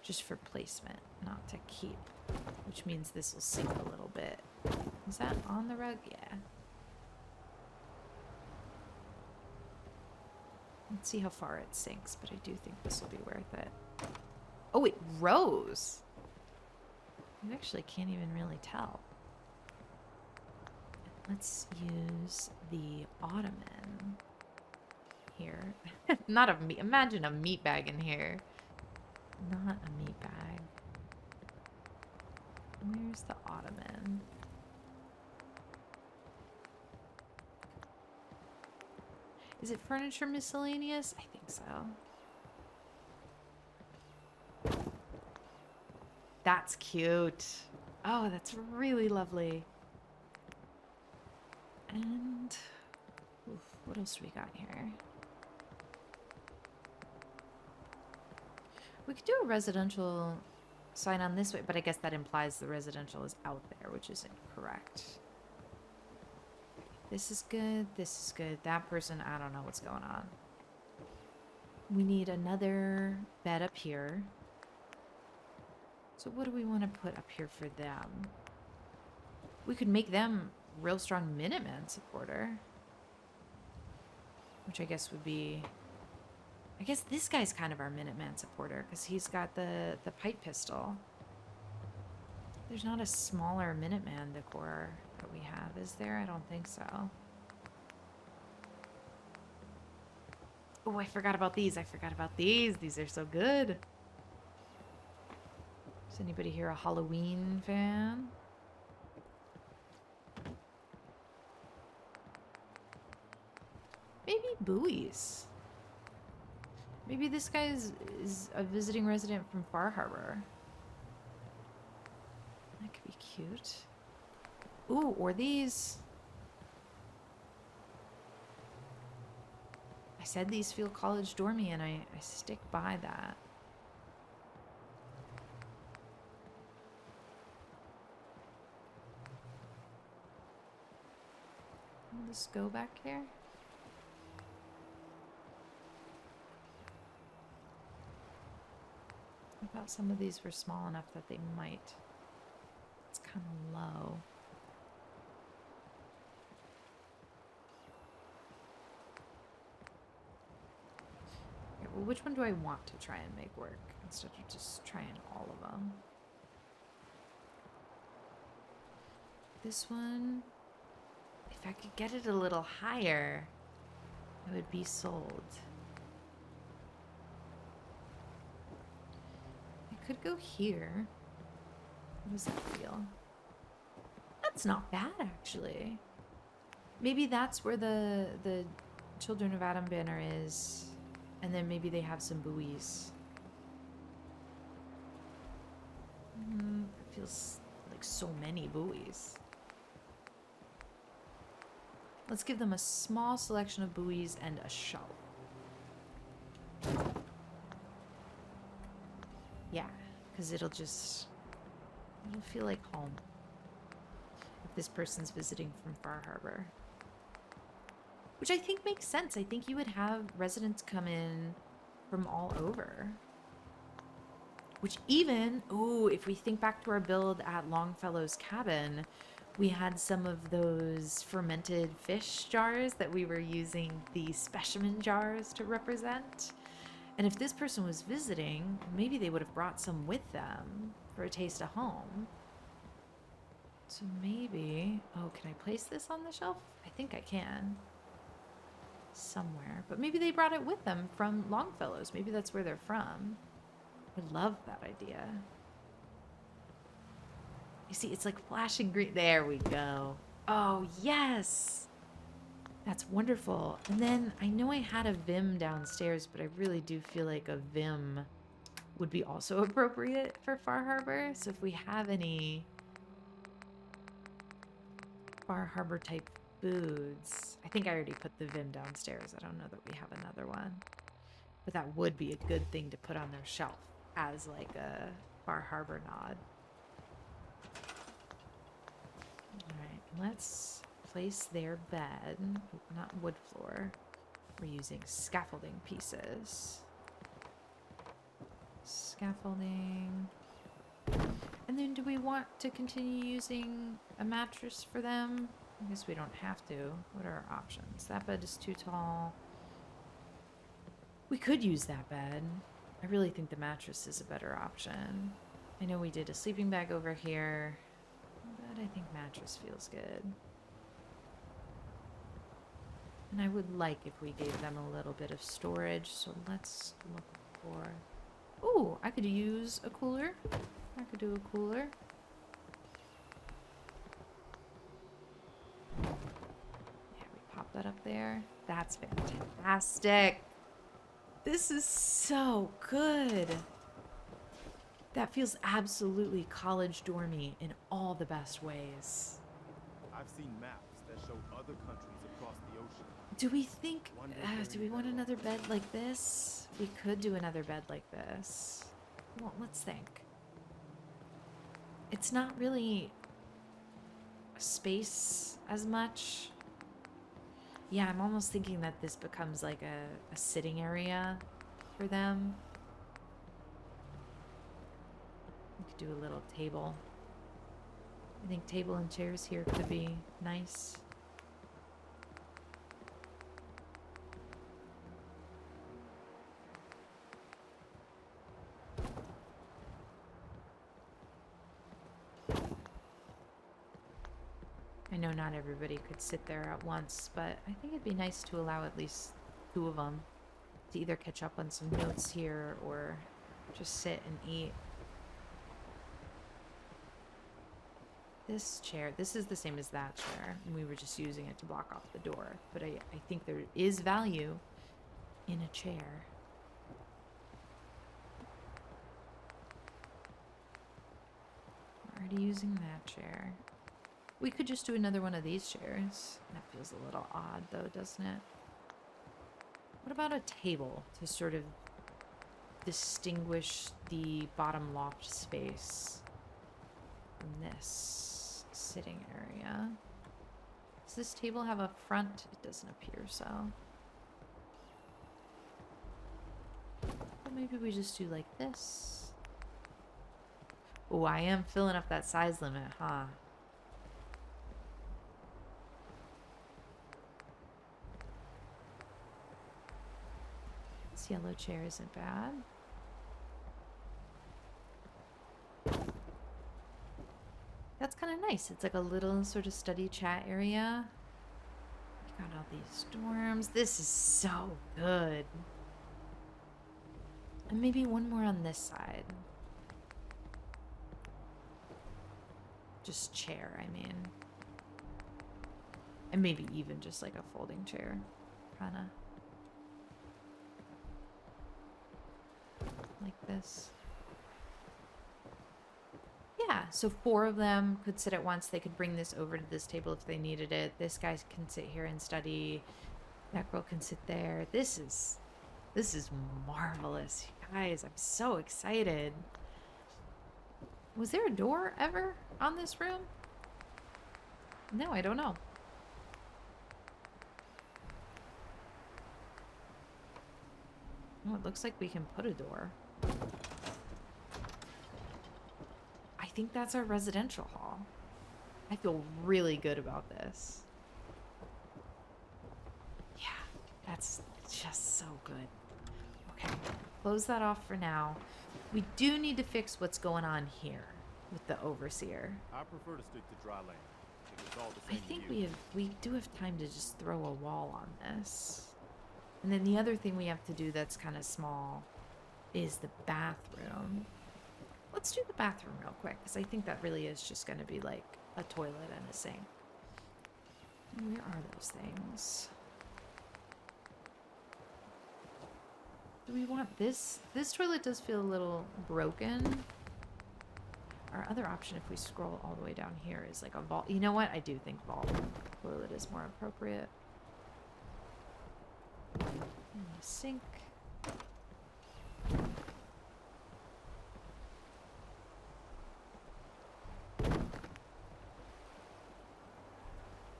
Just for placement, not to keep. Which means this will sink a little bit. Is that on the rug? Yeah. Let's see how far it sinks, but I do think this will be worth it. Oh, it rose! You actually can't even really tell. Let's use the ottoman here. Not a meat. Imagine a meat bag in here. Not a meat bag. Where's the ottoman? Is it furniture miscellaneous? I think so. That's cute. Oh, that's really lovely. And oof, what else do we got here? We could do a residential sign on this way, but I guess that implies the residential is out there, which is incorrect. This is good. This is good. That person, I don't know what's going on. We need another bed up here. So what do we want to put up here for them? We could make them real strong Minutemen supporter. Which I guess would be... I guess this guy's kind of our Minuteman supporter because he's got the pipe pistol. There's not a smaller Minuteman decor that we have, is there? I don't think so. Oh, I forgot about these. I forgot about these. These are so good. Is anybody here a Halloween fan? Maybe buoys. Maybe this guy is a visiting resident from Far Harbor. That could be cute. Ooh, or these. I said these feel college dormy, and I stick by that. Will this go back here? I thought some of these were small enough that they might. It's kind of low. Okay, well, which one do I want to try and make work instead of just trying all of them? This one, if I could get it a little higher, I would be sold. I could go here. How does that feel? That That's not bad, actually. Maybe that's where the Children of Adam banner is. And then maybe they have some buoys. It feels like so many buoys. Let's give them a small selection of buoys and a shelf. Yeah, because it'll feel like home if this person's visiting from Far Harbor. Which I think makes sense. I think you would have residents come in from all over. Which even, if we think back to our build at Longfellow's cabin, we had some of those fermented fish jars that we were using the specimen jars to represent. And if this person was visiting, maybe they would have brought some with them for a taste of home. So maybe, can I place this on the shelf? I think I can. Somewhere. But maybe they brought it with them from Longfellow's. Maybe that's where they're from. I love that idea. You see, it's like flashing green. There we go. Oh, yes. That's wonderful. And then I know I had a Vim downstairs, but I really do feel like a Vim would be also appropriate for Far Harbor. So if we have any Far Harbor type foods, I think I already put the Vim downstairs. I don't know that we have another one. But that would be a good thing to put on their shelf as like a Far Harbor nod. Alright, let's place their bed, not wood floor. We're using scaffolding pieces. Scaffolding. And then do we want to continue using a mattress for them? I guess we don't have to. What are our options? That bed is too tall. We could use that bed. I really think the mattress is a better option. I know we did a sleeping bag over here, but I think mattress feels good. And I would like if we gave them a little bit of storage, so let's look for... Ooh, I could use a cooler. I could do a cooler. Yeah, we pop that up there. That's fantastic. This is so good. That feels absolutely college dormy in all the best ways. I've seen maps that show other countries across the ocean. Do we think, do we want another bed like this? We could do another bed like this. Well, let's think. It's not really space as much. Yeah, I'm almost thinking that this becomes like a sitting area for them. We could do a little table. I think table and chairs here could be nice. I know not everybody could sit there at once, but I think it'd be nice to allow at least two of them to either catch up on some notes here or just sit and eat. This chair, this is the same as that chair, and we were just using it to block off the door, but I think there is value in a chair. We're already using that chair. We could just do another one of these chairs. That feels a little odd though, doesn't it? What about a table to sort of distinguish the bottom loft space from this sitting area? Does this table have a front? It doesn't appear so. Well, maybe we just do like this. Oh, I am filling up that size limit, huh? This yellow chair isn't bad. That's kind of nice. It's like a little sort of study chat area. You got all these dorms. This is so good. And maybe one more on this side. Just chair, I mean. And maybe even just like a folding chair, kind of. Like this. Yeah, so 4 of them could sit at once. They could bring this over to this table if they needed it. This guy can sit here and study. That girl can sit there. This is marvelous, you guys. I'm so excited. Was there a door ever on this room? No, I don't know. Oh, it looks like we can put a door. I think that's our residential hall. I feel really good about this. Yeah, that's just so good. Okay, close that off for now. We do need to fix what's going on here with the overseer. I prefer to stick to dry land. If it's all the I same to think you. we do have time to just throw a wall on this. And then the other thing we have to do that's kind of small is the bathroom. Let's do the bathroom real quick, because I think that really is just going to be like a toilet and a sink. Where are those things? Do we want this? This toilet does feel a little broken. Our other option, if we scroll all the way down here, is like a vault. You know what? I do think vault toilet is more appropriate. And a sink.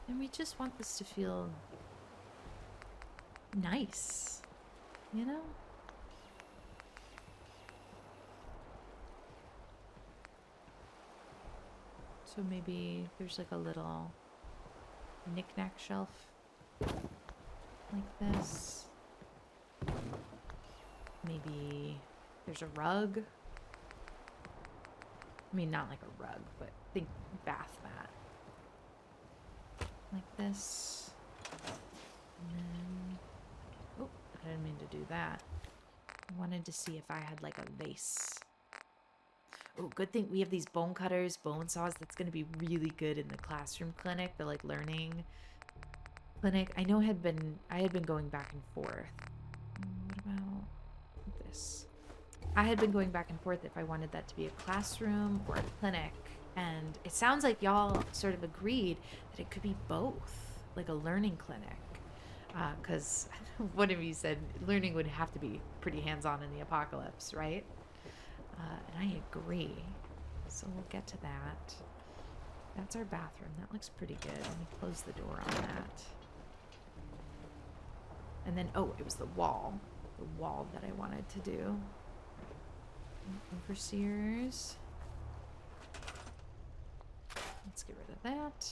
And we just want this to feel nice, you know? So maybe there's like a little knick-knack shelf like this. Maybe there's a rug. I mean, not like a rug, but think bath mat. Like this. And then, oh, I didn't mean to do that. I wanted to see if I had like a vase. Oh, good thing we have these bone cutters, bone saws. That's going to be really good in the classroom clinic, the like learning clinic. I know I had been going back and forth. What about this? I had been going back and forth if I wanted that to be a classroom or a clinic. And it sounds like y'all sort of agreed that it could be both, like a learning clinic. Because one of you said learning would have to be pretty hands-on in the apocalypse, right? And I agree. So we'll get to that. That's our bathroom. That looks pretty good. Let me close the door on that. And then, oh, it was the wall. The wall that I wanted to do. Overseers. Let's get rid of that.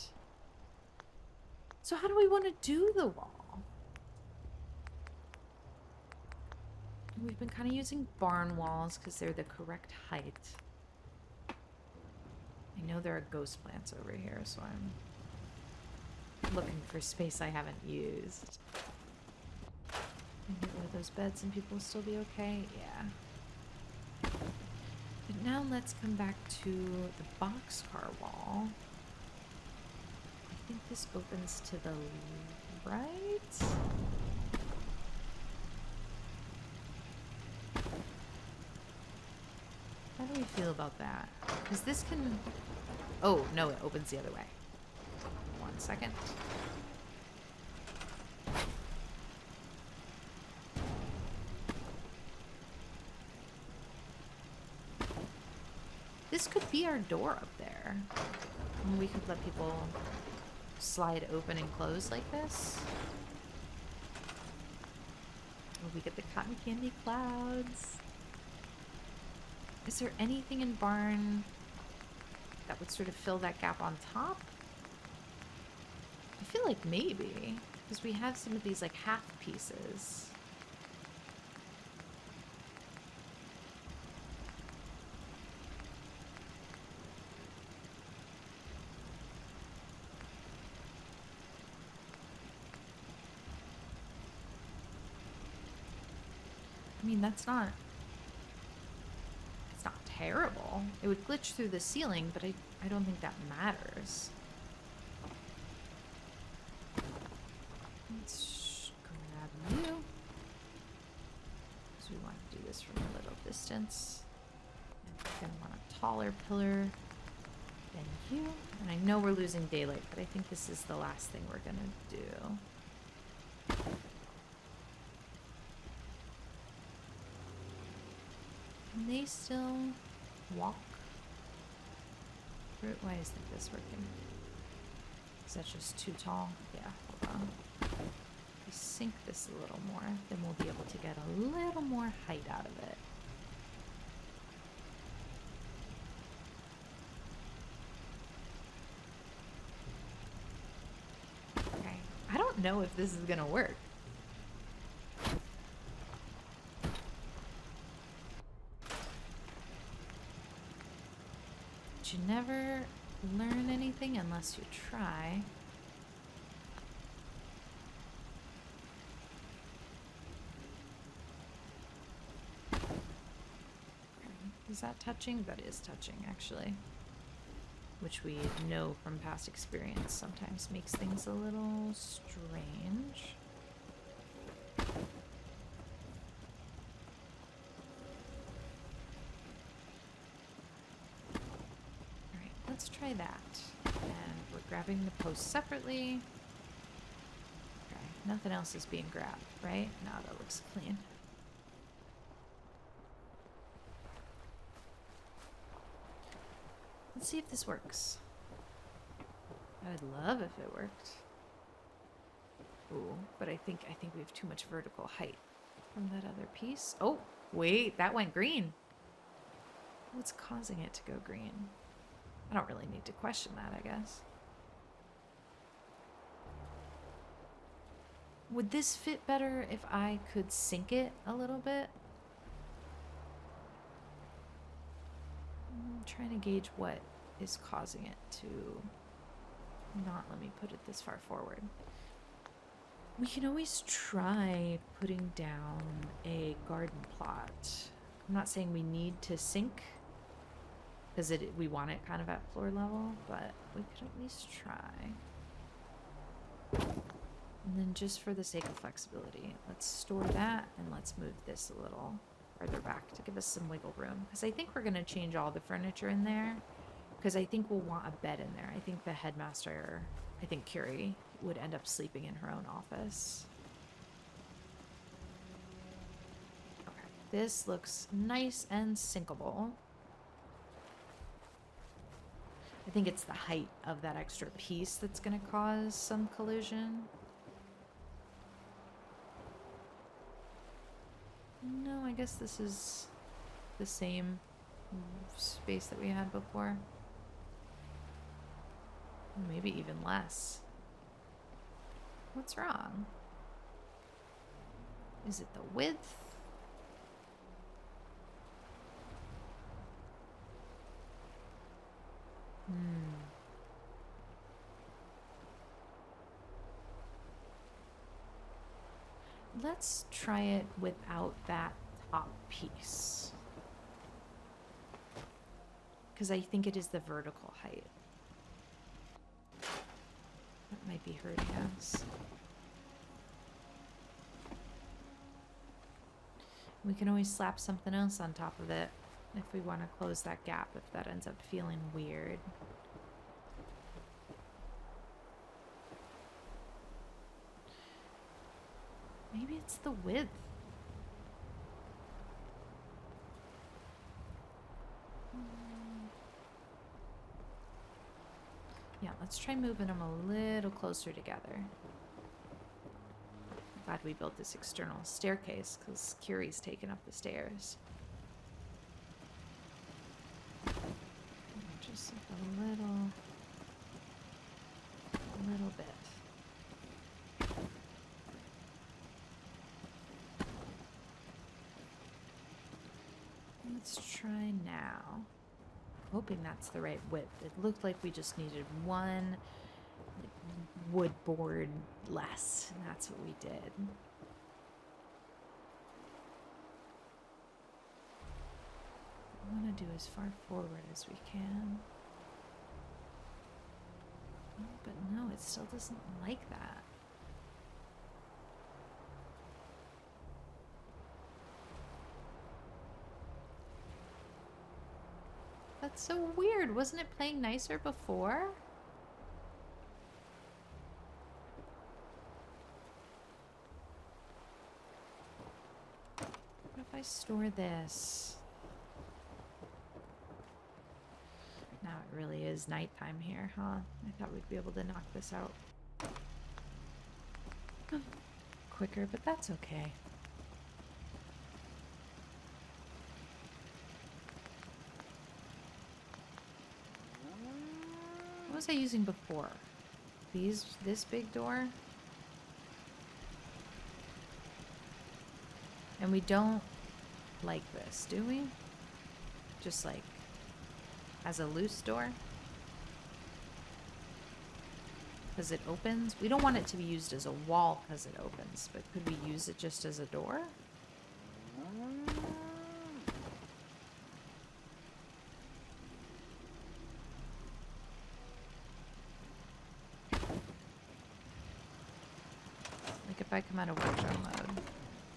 So how do we want to do the wall? We've been kind of using barn walls because they're the correct height. I know there are ghost plants over here, so I'm looking for space I haven't used. Can get rid of those beds and people will still be okay? Yeah. But now let's come back to the boxcar wall. I think this opens to the right? How do we feel about that? Because this can... Oh, no, it opens the other way. 1 second. This could be our door up there. And we could let people slide open and close like this. Oh, we get the cotton candy clouds. Is there anything in barn that would sort of fill that gap on top? I feel like maybe, because we have some of these like half pieces. I mean, that's not terrible. It would glitch through the ceiling, but I don't think that matters. distance. And we're gonna want a taller pillar than you. And I know we're losing daylight, but I think this is the last thing we're gonna do. Can they still walk? Why isn't this working? Is that just too tall? Yeah, hold on. If we sink this a little more, then we'll be able to get a little more height out of it. Okay, I don't know if this is gonna work. But you never learn anything unless you try. Is that touching? That is touching, actually. Which we know from past experience sometimes makes things a little strange. Alright, let's try that. And we're grabbing the posts separately. Okay, nothing else is being grabbed, right? No, that looks clean. Let's see if this works. I'd love if it worked. Ooh, but I think we have too much vertical height from that other piece. Oh, wait, that went green. What's causing it to go green? I don't really need to question that, I guess. Would this fit better if I could sink it a little bit? I'm trying to gauge what is causing it to not let me put it this far forward. We can always try putting down a garden plot. I'm not saying we need to sink because we want it kind of at floor level, but we could at least try. And then just for the sake of flexibility, let's store that and let's move this a little further back to give us some wiggle room. Because I think we're going to change all the furniture in there. Because I think we'll want a bed in there. I think the headmaster, I think Curie, would end up sleeping in her own office. Okay, this looks nice and sinkable. I think it's the height of that extra piece that's going to cause some collision. No, I guess this is the same space that we had before. Maybe even less. What's wrong? Is it the width? Let's try it without that top piece. Because I think it is the vertical height. That might be hurting us. We can always slap something else on top of it if we want to close that gap, if that ends up feeling weird. Maybe it's the width. Yeah, let's try moving them a little closer together. I'm glad we built this external staircase because Curie's taking up the stairs. Just like a little bit. Let's try now. Hoping that's the right width. It looked like we just needed one wood board less, and that's what we did. We want to do as far forward as we can. Oh, but no, it still doesn't like that. That's so weird. Wasn't it playing nicer before? What if I store this? Now it really is nighttime here, huh? I thought we'd be able to knock this out quicker, but that's okay. What was I using before? This big door? And we don't like this, do we? Just like as a loose door? Because it opens? We don't want it to be used as a wall because it opens, but could we use it just as a door? Like if I come out of workshop mode.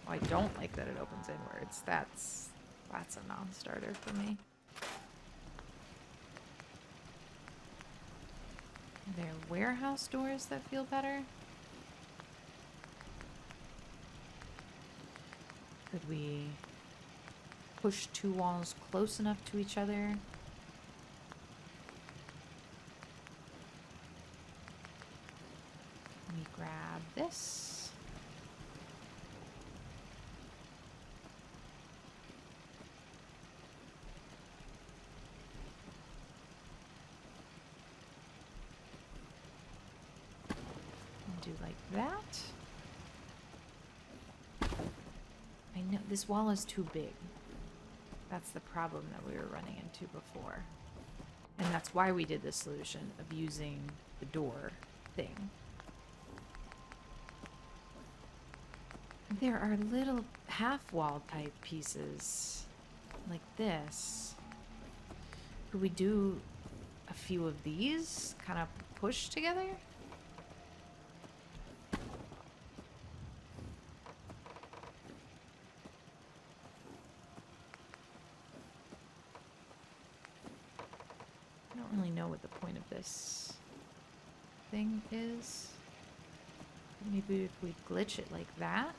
Oh, I don't like that it opens inwards. That's a non-starter for me. Are there warehouse doors that feel better? Could we push two walls close enough to each other? Let me grab this. Do like that. I know this wall is too big. That's the problem that we were running into before. And that's why we did the solution of using the door thing. There are little half wall type pieces like this. Could we do a few of these kind of pushed together? I don't really know what the point of this thing is. Maybe if we glitch it like that,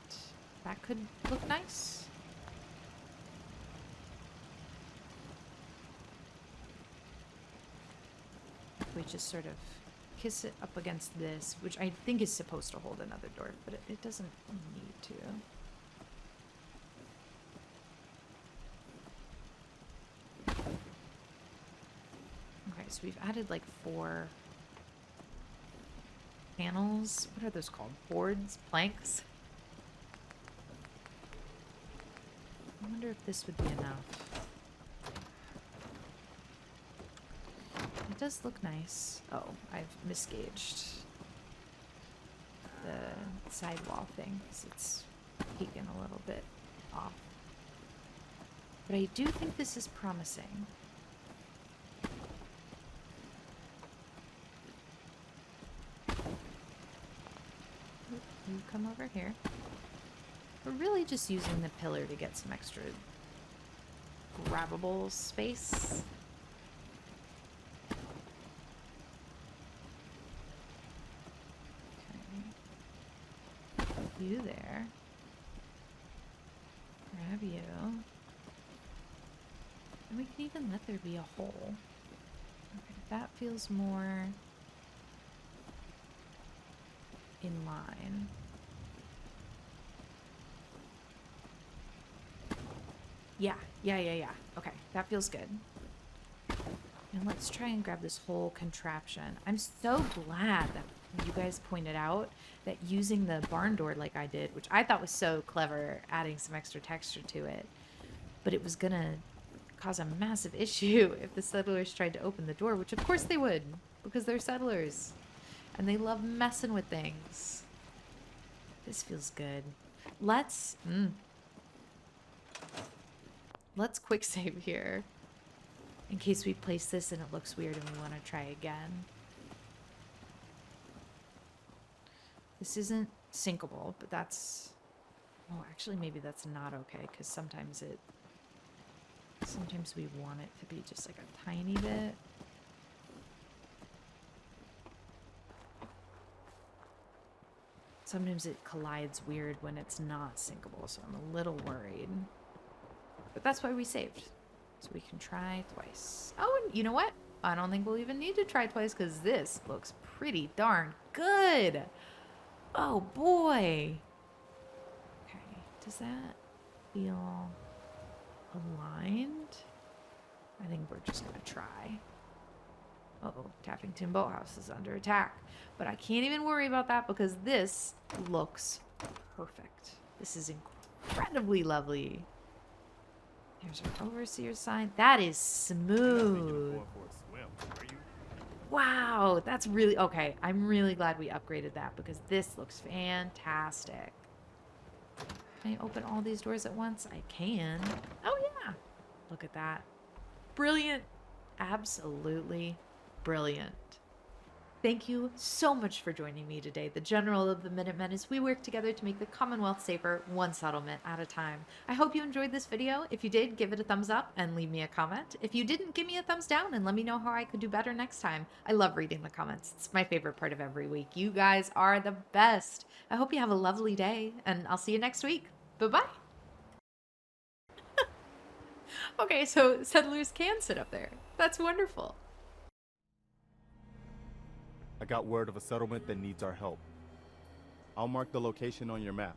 that could look nice. If we just sort of kiss it up against this, which I think is supposed to hold another door, but it doesn't need to. Okay, so we've added like 4 panels. What are those called? Boards? Planks? I wonder if this would be enough. It does look nice. Oh, I've misgauged the sidewall thing because it's peeking a little bit off. But I do think this is promising. You come over here. We're really just using the pillar to get some extra grabbable space. Okay. Put you there. Grab you. And we can even let there be a hole. Okay, that feels more in line. Yeah. Okay, that feels good. And let's try and grab this whole contraption. I'm so glad that you guys pointed out that using the barn door like I did, which I thought was so clever, adding some extra texture to it, but it was gonna cause a massive issue if the settlers tried to open the door, which of course they would, because they're settlers. And they love messing with things. This feels good. Let's quick save here. In case we place this and it looks weird and we want to try again. This isn't syncable, but that's... Oh, actually maybe that's not okay, because sometimes it Sometimes we want it to be just like a tiny bit. Sometimes it collides weird when it's not sinkable, so I'm a little worried. But that's why we saved. So we can try twice. Oh, and you know what? I don't think we'll even need to try twice because this looks pretty darn good. Oh, boy. Okay, does that feel aligned? I think we're just going to try. Uh-oh, Taffington Boathouse is under attack. But I can't even worry about that because this looks perfect. This is incredibly lovely. Here's our overseer sign. That is smooth. Wow, that's really... Okay, I'm really glad we upgraded that because this looks fantastic. Can I open all these doors at once? I can. Oh, yeah. Look at that. Brilliant. Absolutely brilliant. Thank you so much for joining me today, the General of the Minutemen, as we work together to make the Commonwealth safer, one settlement at a time. I hope you enjoyed this video. If you did, give it a thumbs up and leave me a comment. If you didn't, give me a thumbs down and let me know how I could do better next time. I love reading the comments. It's my favorite part of every week. You guys are the best. I hope you have a lovely day, and I'll see you next week. Bye-bye. Okay, so settlers can sit up there. That's wonderful. I got word of a settlement that needs our help. I'll mark the location on your map.